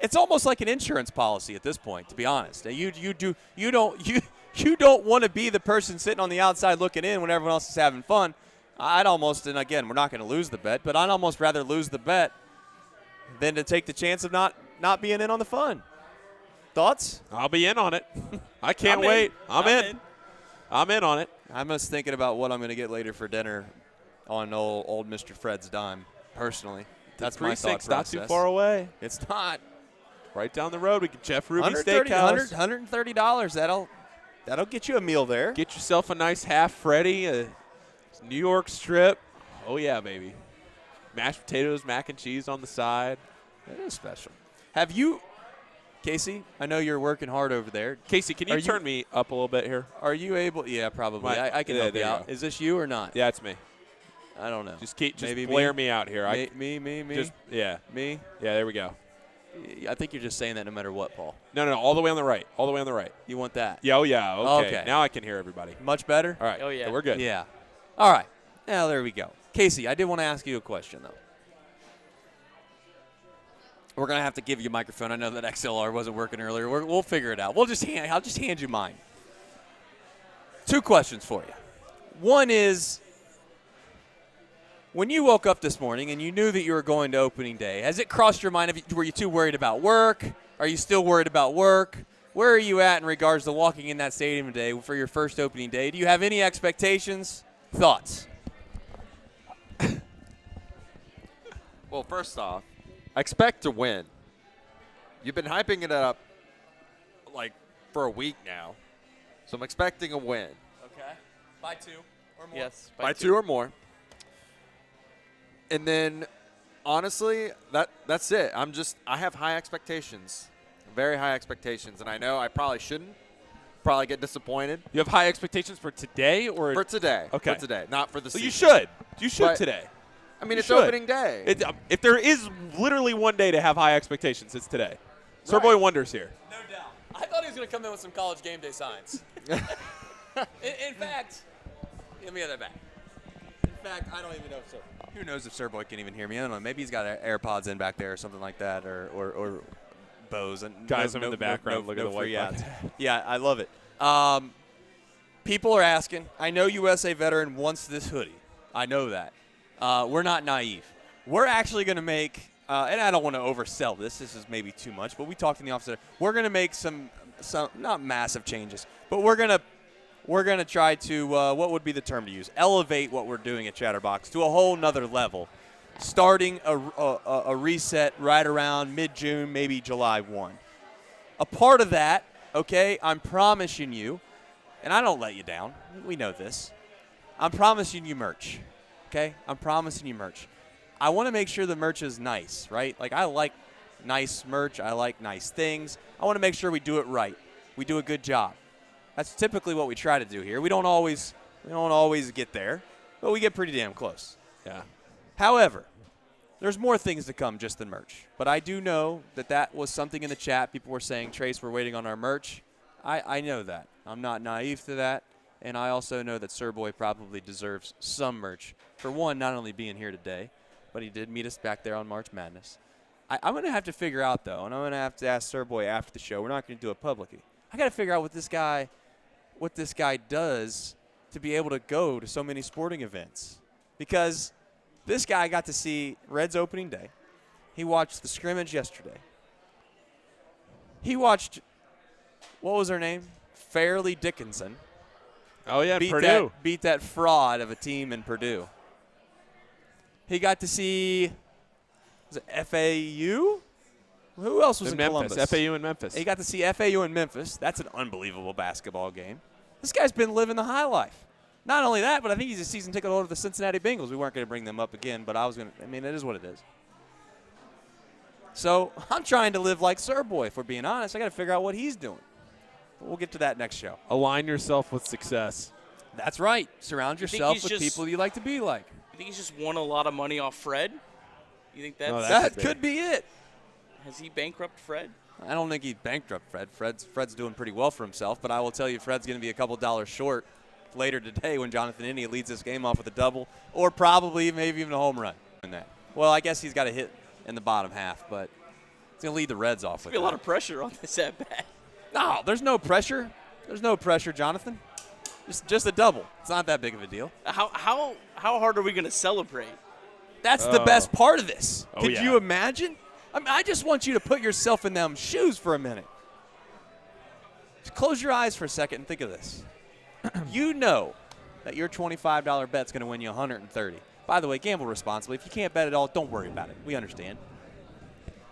It's almost like an insurance policy at this point, to be honest. You don't want to be the person sitting on the outside looking in when everyone else is having fun. I'd almost, and again, we're not going to lose the bet, but I'd almost rather lose the bet than to take the chance of not being in on the fun. Thoughts? I'll be in on it. I can't wait. I'm in. I'm in on it. I'm just thinking about what I'm going to get later for dinner on old Mr. Fred's dime, personally. That's my thought process. Not too far away. It's not. Right down the road, we get Jeff Ruby Steakhouse. $130. That'll get you a meal there. Get yourself a nice half Freddy, a New York strip. Oh, yeah, baby. Mashed potatoes, mac and cheese on the side. That is special. Have you, Casey, I know you're working hard over there. Casey, can you turn me up a little bit here? Are you able? Yeah, probably. I can help you out. Is this you or not? Yeah, it's me. I don't know. Just blare me out here. Me. Yeah. Me? Yeah, there we go. I think you're just saying that no matter what, Paul. No, all the way on the right. All the way on the right. You want that? Yeah, oh, yeah. Okay. Now I can hear everybody. Much better? All right. Oh, yeah. So we're good. Yeah. All right. Now, there we go. Casey, I did want to ask you a question, though. We're going to have to give you a microphone. I know that XLR wasn't working earlier. We'll figure it out. I'll just hand you mine. 2 questions for you. One is, when you woke up this morning and you knew that you were going to opening day, has it crossed your mind? Were you too worried about work? Are you still worried about work? Where are you at in regards to walking in that stadium today for your first opening day? Do you have any expectations? Thoughts? Well, first off, I expect to win. You've been hyping it up like for a week now, so I'm expecting a win. Okay. By 2 or more? Yes. By 2 or more. And then, honestly, that's it. I have high expectations, very high expectations, and I know I probably shouldn't. Probably get disappointed. You have high expectations for today, or for today? Okay. For today, not for the so season. you should. You should But today. I mean, You it's should. opening day. If there is literally one day to have high expectations, it's today. Sir Boy Wonders here. No doubt. I thought he was going to come in with some college game day signs. in fact, give me that back. In fact, I don't even know if who knows if Sir Boy can even hear me. I don't know. Maybe he's got AirPods in back there or something like that, or Bose. And Guys, I'm in the background. Look at the white free button. ads. Yeah, I love it. People are asking. I know USA Veteran wants this hoodie. I know that. We're not naive. We're actually going to make, and I don't want to oversell this. This is maybe too much, but we talked in the office. We're going to make some not massive changes, but we're going to try to, what would be the term to use, elevate what we're doing at Chatterbox to a whole nother level, starting a reset right around mid-June, maybe July 1. A part of that, okay, I'm promising you, and I don't let you down. We know this. I'm promising you merch. Okay, I'm promising you merch. I want to make sure the merch is nice, right? Like, I like nice merch. I like nice things. I want to make sure we do it right. We do a good job. That's typically what we try to do here. We don't always get there, but we get pretty damn close. Yeah. However, there's more things to come just than merch. But I do know that was something in the chat. People were saying, Trace, we're waiting on our merch. I know that. I'm not naive to that. And I also know that Sir Boy probably deserves some merch. For one, not only being here today, but he did meet us back there on March Madness. I'm going to have to figure out, though, and I'm going to have to ask Sir Boy after the show. We're not going to do it publicly. I got to figure out what this guy does to be able to go to so many sporting events. Because this guy got to see Reds opening day. He watched the scrimmage yesterday. He watched, what was her name? Fairleigh Dickinson. Oh, yeah, Purdue. Beat that fraud of a team in Purdue. He got to see, was it FAU? Who else was in Memphis? Columbus? FAU in Memphis. He got to see FAU in Memphis. That's an unbelievable basketball game. This guy's been living the high life. Not only that, but I think he's a season ticket holder of the Cincinnati Bengals. We weren't going to bring them up again, but it is what it is. So I'm trying to live like Sir Boy, if we're being honest. I got to figure out what he's doing. We'll get to that next show. Align yourself with success. That's right. Surround yourself with people you like to be like. You think he's just won a lot of money off Fred? You think that's that could be it? Has he bankrupted Fred? I don't think he bankrupt Fred. Fred's doing pretty well for himself, but I will tell you Fred's going to be a couple dollars short later today when Jonathan India leads this game off with a double or probably maybe even a home run in that. Well, I guess he's got a hit in the bottom half, but he's going to lead the Reds off with a lot of pressure on this at bat. No, there's no pressure. There's no pressure, Jonathan. Just a double. It's not that big of a deal. How hard are we going to celebrate? That's the best part of this. Oh, Could you imagine? I mean, I just want you to put yourself in them shoes for a minute. Just close your eyes for a second and think of this. You know that your $25 bet's going to win you $130. By the way, gamble responsibly. If you can't bet at all, don't worry about it. We understand.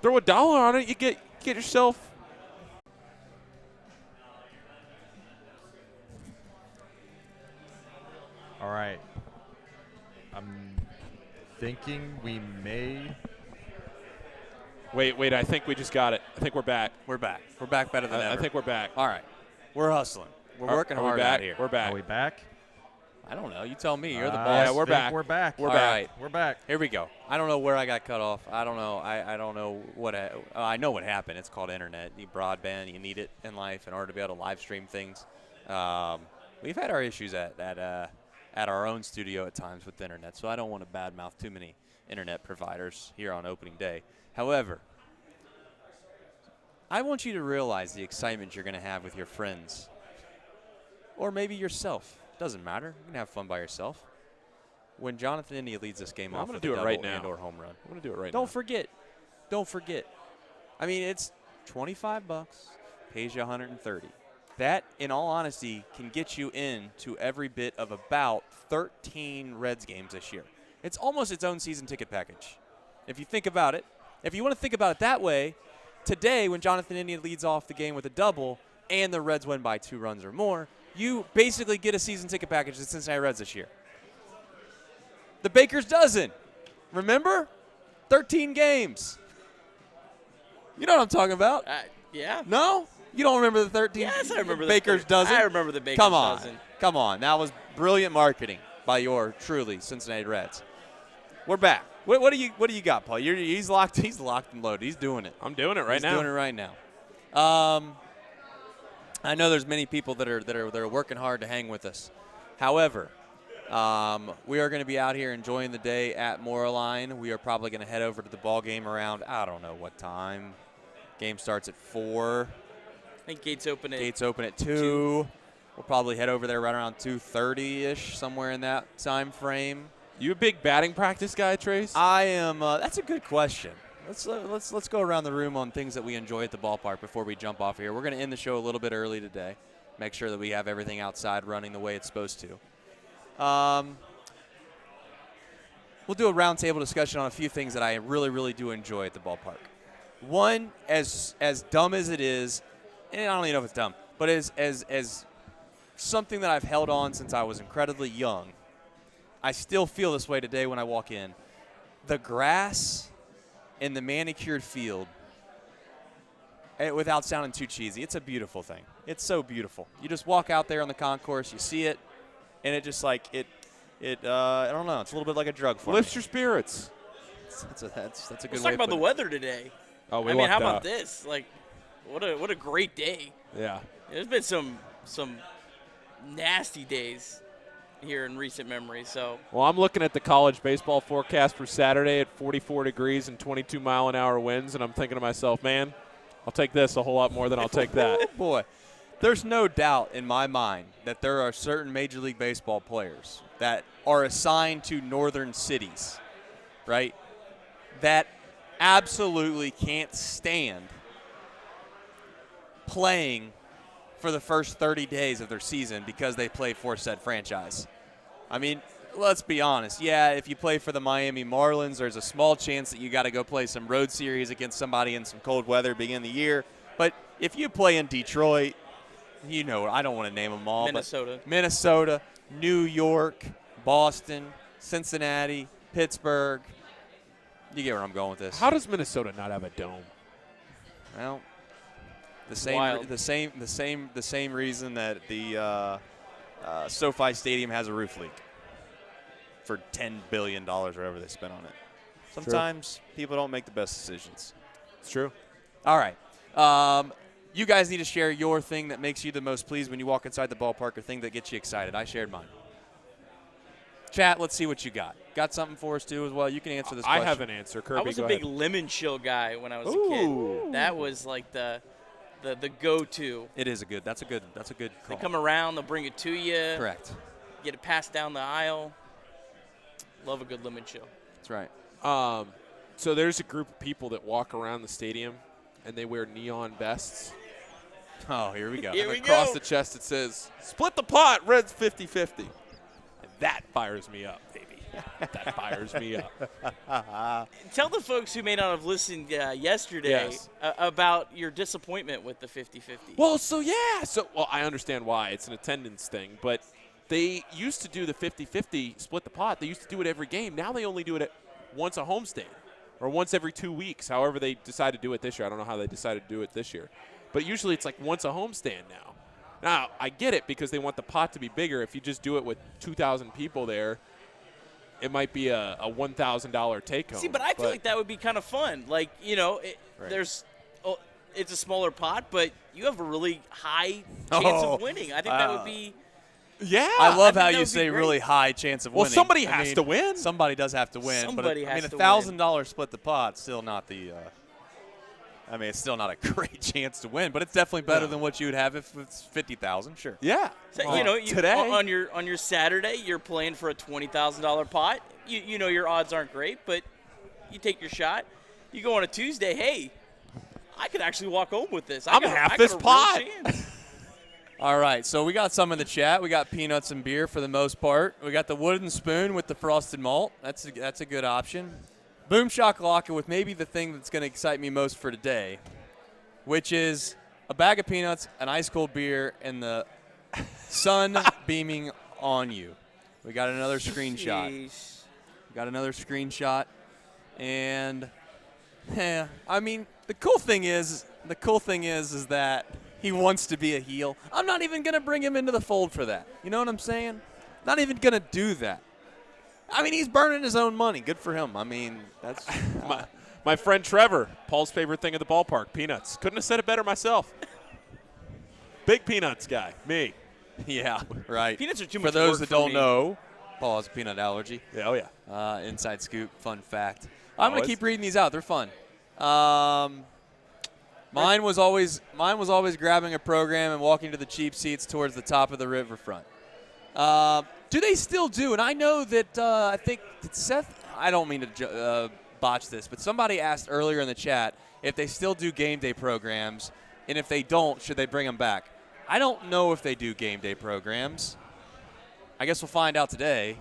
Throw $1 on it. You get yourself. All right. I'm thinking we may. Wait. I think we just got it. I think we're back. We're back. We're back better than ever. I think we're back. All right. We're hustling. We're working hard out here. We're back. Are we back? I don't know. You tell me. You're the boss. Yeah, we're back. We're back. We're All back. right. We're back. Here we go. I don't know where I got cut off. I don't know. I don't know what. I know what happened. It's called internet. You broadband. You need it in life in order to be able to live stream things. We've had our issues at our own studio at times with the internet, so I don't want to badmouth too many internet providers here on opening day. However, I want you to realize the excitement you're going to have with your friends. Or maybe yourself. Doesn't matter. You can have fun by yourself. When Jonathan India leads this game off with a double and/or home run. I'm going to do it right now. Don't forget. Don't forget. I mean, it's $25, pays you $130. That, in all honesty, can get you into every bit of about 13 Reds games this year. It's almost its own season ticket package. If you think about it, if you want to think about it that way, today when Jonathan India leads off the game with a double and the Reds win by 2 runs or more, you basically get a season ticket package to the Cincinnati Reds this year. The Baker's dozen. Remember? 13 games. You know what I'm talking about. Yeah. No? You don't remember the 13? Yes, I remember Baker's dozen? I remember the Baker's dozen. Come on. That was brilliant marketing by your truly Cincinnati Reds. We're back. What do you got, Paul? He's locked and loaded. He's doing it. I'm doing it right now. He's doing it right now. I know there's many people that are working hard to hang with us. However, we are going to be out here enjoying the day at Moraline. We are probably going to head over to the ball game around, I don't know what time. Game starts at 4. I think gates open at 2. We'll probably head over there right around 2:30-ish, somewhere in that time frame. You a big batting practice guy, Trace? I am. That's a good question. Let's go around the room on things that we enjoy at the ballpark before we jump off here. We're going to end the show a little bit early today. Make sure that we have everything outside running the way it's supposed to. We'll do a roundtable discussion on a few things that I really, really do enjoy at the ballpark. One, as dumb as it is, and I don't even know if it's dumb, but as something that I've held on since I was incredibly young, I still feel this way today when I walk in. The grass in the manicured field, without sounding too cheesy, it's a beautiful thing. It's so beautiful. You just walk out there on the concourse, you see it, and it just like I don't know. It's a little bit like a drug for Lifts your spirits. That's a good Let's way. Talk about the weather today. Oh, I mean, how about this? Like, what a great day. Yeah. There's been some nasty days here in recent memory. So. Well, I'm looking at the college baseball forecast for Saturday at 44 degrees and 22-mile-an-hour winds, and I'm thinking to myself, man, I'll take this a whole lot more than I'll take that. Boy, there's no doubt in my mind that there are certain Major League Baseball players that are assigned to northern cities, right, that absolutely can't stand playing for the first 30 days of their season because they play for said franchise. I mean, let's be honest. Yeah, if you play for the Miami Marlins, there's a small chance that you got to go play some road series against somebody in some cold weather beginning of the year. But if you play in Detroit, you know, I don't want to name them all. Minnesota, New York, Boston, Cincinnati, Pittsburgh. You get where I'm going with this. How does Minnesota not have a dome? Well, the same reason that the SoFi Stadium has a roof leak for $10 billion or whatever they spent on it. Sometimes people don't make the best decisions. It's true. All right. You guys need to share your thing that makes you the most pleased when you walk inside the ballpark or thing that gets you excited. I shared mine. Chat, let's see what you got. Got something for us, too, as well? You can answer this question. I have an answer. Kirby, I was a big lemon chill guy when I was a kid. That was like the go-to. It is that's a good call. They come around, they'll bring it to you. Correct. Get it passed down the aisle. Love a good lemon chill. That's right. So there's a group of people that walk around the stadium, and they wear neon vests. Oh, here we go. Here we across go. the chest it says, "Split the pot, Reds 50-50." And that fires me up, baby. That fires me up. Tell the folks who may not have listened yesterday about your disappointment with the 50-50. Well, I understand why. It's an attendance thing, but they used to do the 50-50 split the pot. They used to do it every game. Now they only do it once a homestand or once every 2 weeks, however they decide to do it this year. I don't know how they decided to do it this year. But usually it's like once a homestand now. Now, I get it because they want the pot to be bigger. If you just do it with 2,000 people there, it might be a $1,000 take-home. See, but I feel like that would be kind of fun. Like, you know, it's a smaller pot, but you have a really high chance of winning. I think that would be – yeah. I love how you say really high chance of winning. Well, somebody has to win. Somebody does have to win. Somebody has to $1,000 split the pot, still not the I mean, it's still not a great chance to win, but it's definitely better than what you would have if it's 50,000. Sure. Yeah. So, today on your Saturday, you're playing for a $20,000 pot. You know your odds aren't great, but you take your shot. You go on a Tuesday. Hey, I could actually walk home with this. I'm half this pot. All right, so we got some in the chat. We got peanuts and beer for the most part. We got the wooden spoon with the frosted malt. That's a good option. Boom Shakalaka with maybe the thing that's going to excite me most for today, which is a bag of peanuts, an ice cold beer, and the sun beaming on you. We got another screenshot. We got another screenshot, and I mean the cool thing is that he wants to be a heel. I'm not even going to bring him into the fold for that. You know what I'm saying? Not even going to do that. I mean, he's burning his own money. Good for him. I mean, that's my friend Trevor, Paul's favorite thing at the ballpark, peanuts. Couldn't have said it better myself. Big peanuts guy, me. Yeah, right. Peanuts are too much for those work that for don't me. know, Paul has a peanut allergy. Yeah, oh yeah. Inside scoop, fun fact. I'm going to keep reading these out. They're fun. Mine was always grabbing a program and walking to the cheap seats towards the top of the riverfront. Do they still do? And I know that I think Seth, I don't mean to botch this, but somebody asked earlier in the chat if they still do game day programs, and if they don't, should they bring them back? I don't know if they do game day programs. I guess we'll find out today.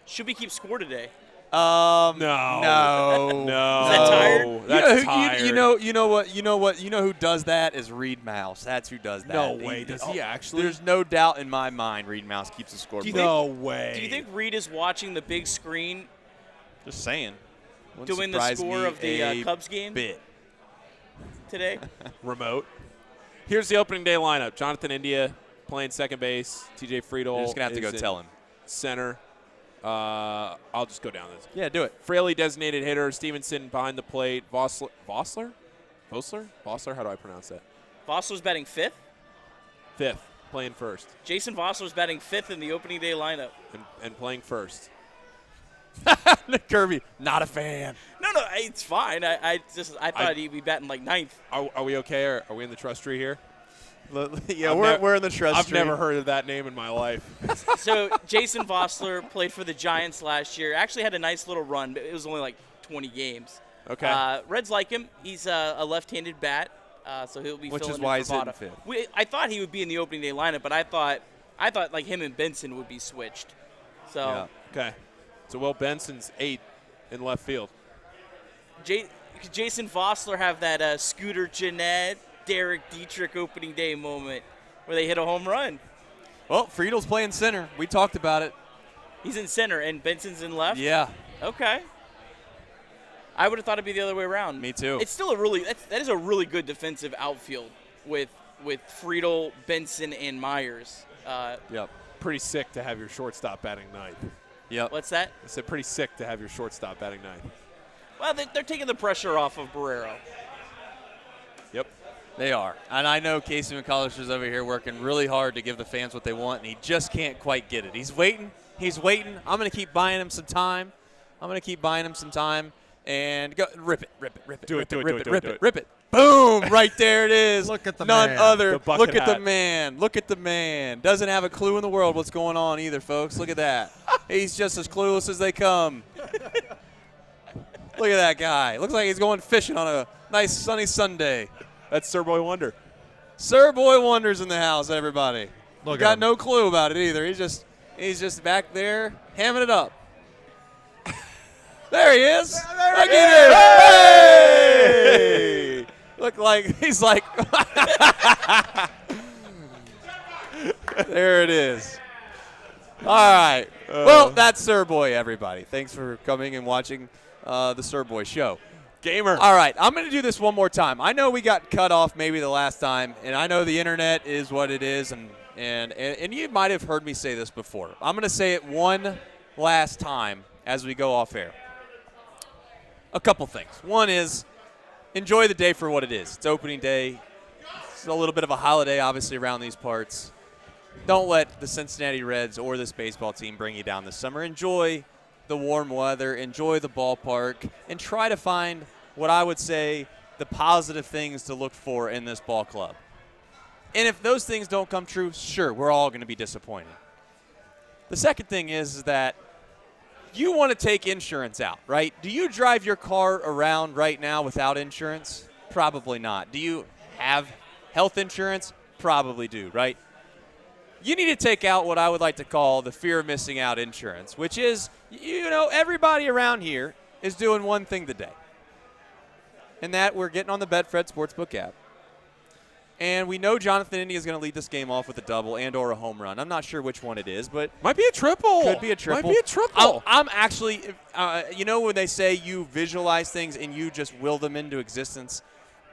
Should we keep score today? No. Is that tired? That's tired. You know who does that is Reed Mouse. That's who does that. No way. Does he actually? There's no doubt in my mind Reed Mouse keeps the scoreboard. No way. Do you think Reed is watching the big screen Just saying. doing the score of the Cubs game today? Remote. Here's the opening day lineup. Jonathan India playing second base. TJ Friedel. You're just going to have to go tell him. Center. I'll just go down this. Yeah, do it. Fraley designated hitter. Stevenson behind the plate. Vossler? How do I pronounce that? Vossler's batting fifth. Fifth, playing first. Jason Vossler's batting fifth in the opening day lineup. And playing first. Nick Kirby, not a fan. No, it's fine. I thought he'd be batting like ninth. Are we okay? Are we in the trust tree here? Yeah, we're in the trust tree. I've never heard of that name in my life. So Jason Vossler played for the Giants last year. Actually had a nice little run, but it was only like 20 games. Okay. Reds like him. He's a left-handed bat, so he'll be Which filling is why in he's for hitting Votto. fifth. I thought he would be in the opening day lineup, but I thought like him and Benson would be switched. So Yeah. Okay. So Will Benson's 8 in left field. Jason Vossler have that Scooter Gennett, Derek Dietrich opening day moment where they hit a home run. Well, Friedel's playing center. We talked about it. He's in center, and Benson's in left? Yeah. Okay. I would have thought it'd be the other way around. Me too. It's still that is a really good defensive outfield with Friedel, Benson, and Myers. Yep. Pretty sick to have your shortstop batting ninth. Yep. What's that? I said pretty sick to have your shortstop batting ninth. Well, they're taking the pressure off of Barrero. Yep. They are. And I know Casey McCullers is over here working really hard to give the fans what they want, and he just can't quite get it. He's waiting. I'm going to keep buying him some time. And go rip it. Do it. Boom! Right there it is. Look at the None man. other. The bucket Look at the hat. man. Look at the man. Doesn't have a clue in the world what's going on either, folks. Look at that. He's just as clueless as they come. Look at that guy. Looks like he's going fishing on a nice sunny Sunday. That's Sir Boy Wonder. Sir Boy Wonder's in the house, everybody. Look Got at him. no clue about it either. He's just back there hamming it up. There he is. Look at him. Hey! Look like he's like. There it is. All right. Well, that's Sir Boy, everybody. Thanks for coming and watching the Sir Boy show. Gamer. All right, I'm going to do this one more time. I know we got cut off maybe the last time, and I know the internet is what it is, and you might have heard me say this before. I'm going to say it one last time as we go off air. A couple things. One is enjoy the day for what it is. It's opening day. It's a little bit of a holiday, obviously, around these parts. Don't let the Cincinnati Reds or this baseball team bring you down this summer. Enjoy the warm weather, enjoy the ballpark, and try to find what I would say the positive things to look for in this ball club. And if those things don't come true, sure, we're all going to be disappointed. The second thing is that you want to take insurance out, right? Do you drive your car around right now without insurance? Probably not. Do you have health insurance? Probably do, right? You need to take out what I would like to call the fear of missing out insurance, which is, everybody around here is doing one thing today, and that we're getting on the Betfred Sportsbook app. And we know Jonathan India is going to lead this game off with a double and or a home run. I'm not sure which one it is, but might be a triple. Could be a triple. Might be a triple. I'm actually, when they say you visualize things and you just will them into existence,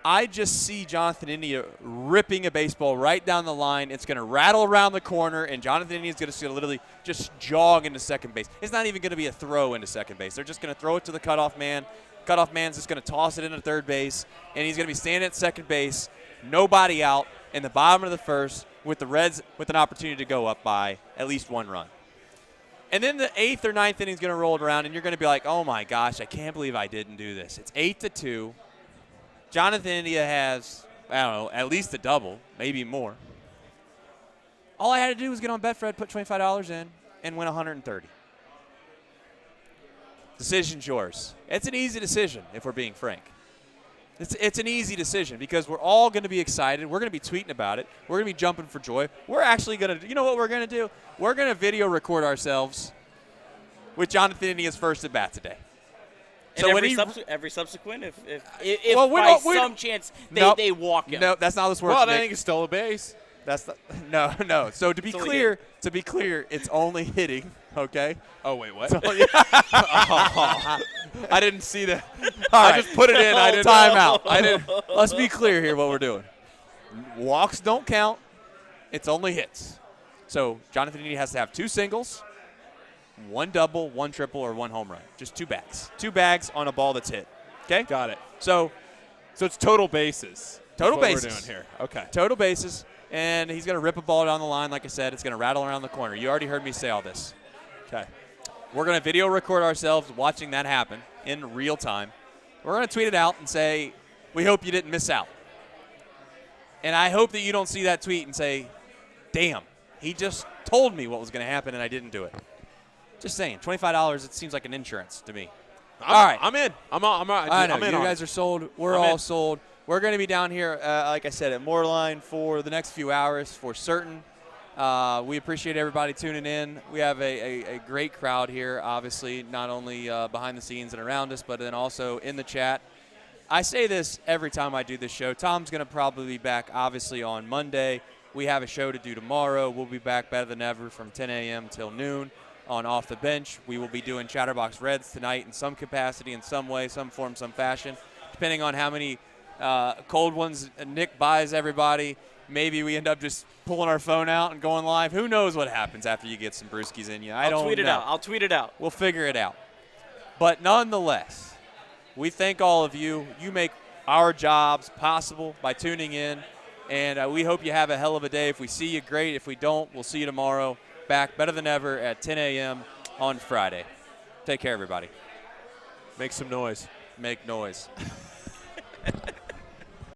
I just see Jonathan India ripping a baseball right down the line. It's going to rattle around the corner, and Jonathan India is going to literally just jog into second base. It's not even going to be a throw into second base. They're just going to throw it to the cutoff man. Cutoff man's just going to toss it into third base, and he's going to be standing at second base, nobody out, in the bottom of the first, with the Reds with an opportunity to go up by at least one run. And then the 8th or 9th inning is going to roll around, and you're going to be like, oh, my gosh, I can't believe I didn't do this. It's 8-2. Jonathan India has, at least a double, maybe more. All I had to do was get on Betfred, put $25 in, and win $130. Decision's yours. It's an easy decision, if we're being frank. It's an easy decision because we're all going to be excited. We're going to be tweeting about it. We're going to be jumping for joy. We're actually going to – you know what we're going to do? We're going to video record ourselves with Jonathan India's first at bat today. And So every subsequent, if Well, by some chance they walk him. No, that's not how this works. Well, I Nick. think it's still a base. That's no. So to be clear, it's only hitting. Okay. Oh wait, what? I didn't see that. I just put it in. I didn't. Time out. I didn't. Let's be clear here. What we're doing. Walks don't count. It's only hits. So Jonathan India has to have 2 singles, 1 double, 1 triple, or 1 home run. Just 2 bags. 2 bags on a ball that's hit. Okay. Got it. So it's total bases. Total That's bases. what we're doing here. Okay. Total bases. And he's going to rip a ball down the line, like I said. It's going to rattle around the corner. You already heard me say all this. Okay. We're going to video record ourselves watching that happen in real time. We're going to tweet it out and say, we hope you didn't miss out. And I hope that you don't see that tweet and say, damn, he just told me what was going to happen and I didn't do it. Just saying, $25, it seems like an insurance to me. All right. I'm in. I'm in. I'm in. You guys are sold. We're all sold. We're going to be down here, like I said, at Moorline for the next few hours for certain. We appreciate everybody tuning in. We have a great crowd here, obviously, not only behind the scenes and around us, but then also in the chat. I say this every time I do this show. Tom's going to probably be back, obviously, on Monday. We have a show to do tomorrow. We'll be back better than ever from 10 a.m. till noon on Off the Bench. We will be doing Chatterbox Reds tonight in some capacity, in some way, some form, some fashion, depending on how many cold ones Nick buys everybody. Maybe we end up just pulling our phone out and going live. Who knows what happens after you get some brewskis in you? I'll tweet it out. We'll figure it out. But nonetheless, we thank all of you. You make our jobs possible by tuning in. And we hope you have a hell of a day. If we see you, great. If we don't, we'll see you tomorrow. Back better than ever at 10 a.m. on Friday. Take care, everybody. Make some noise. Make noise.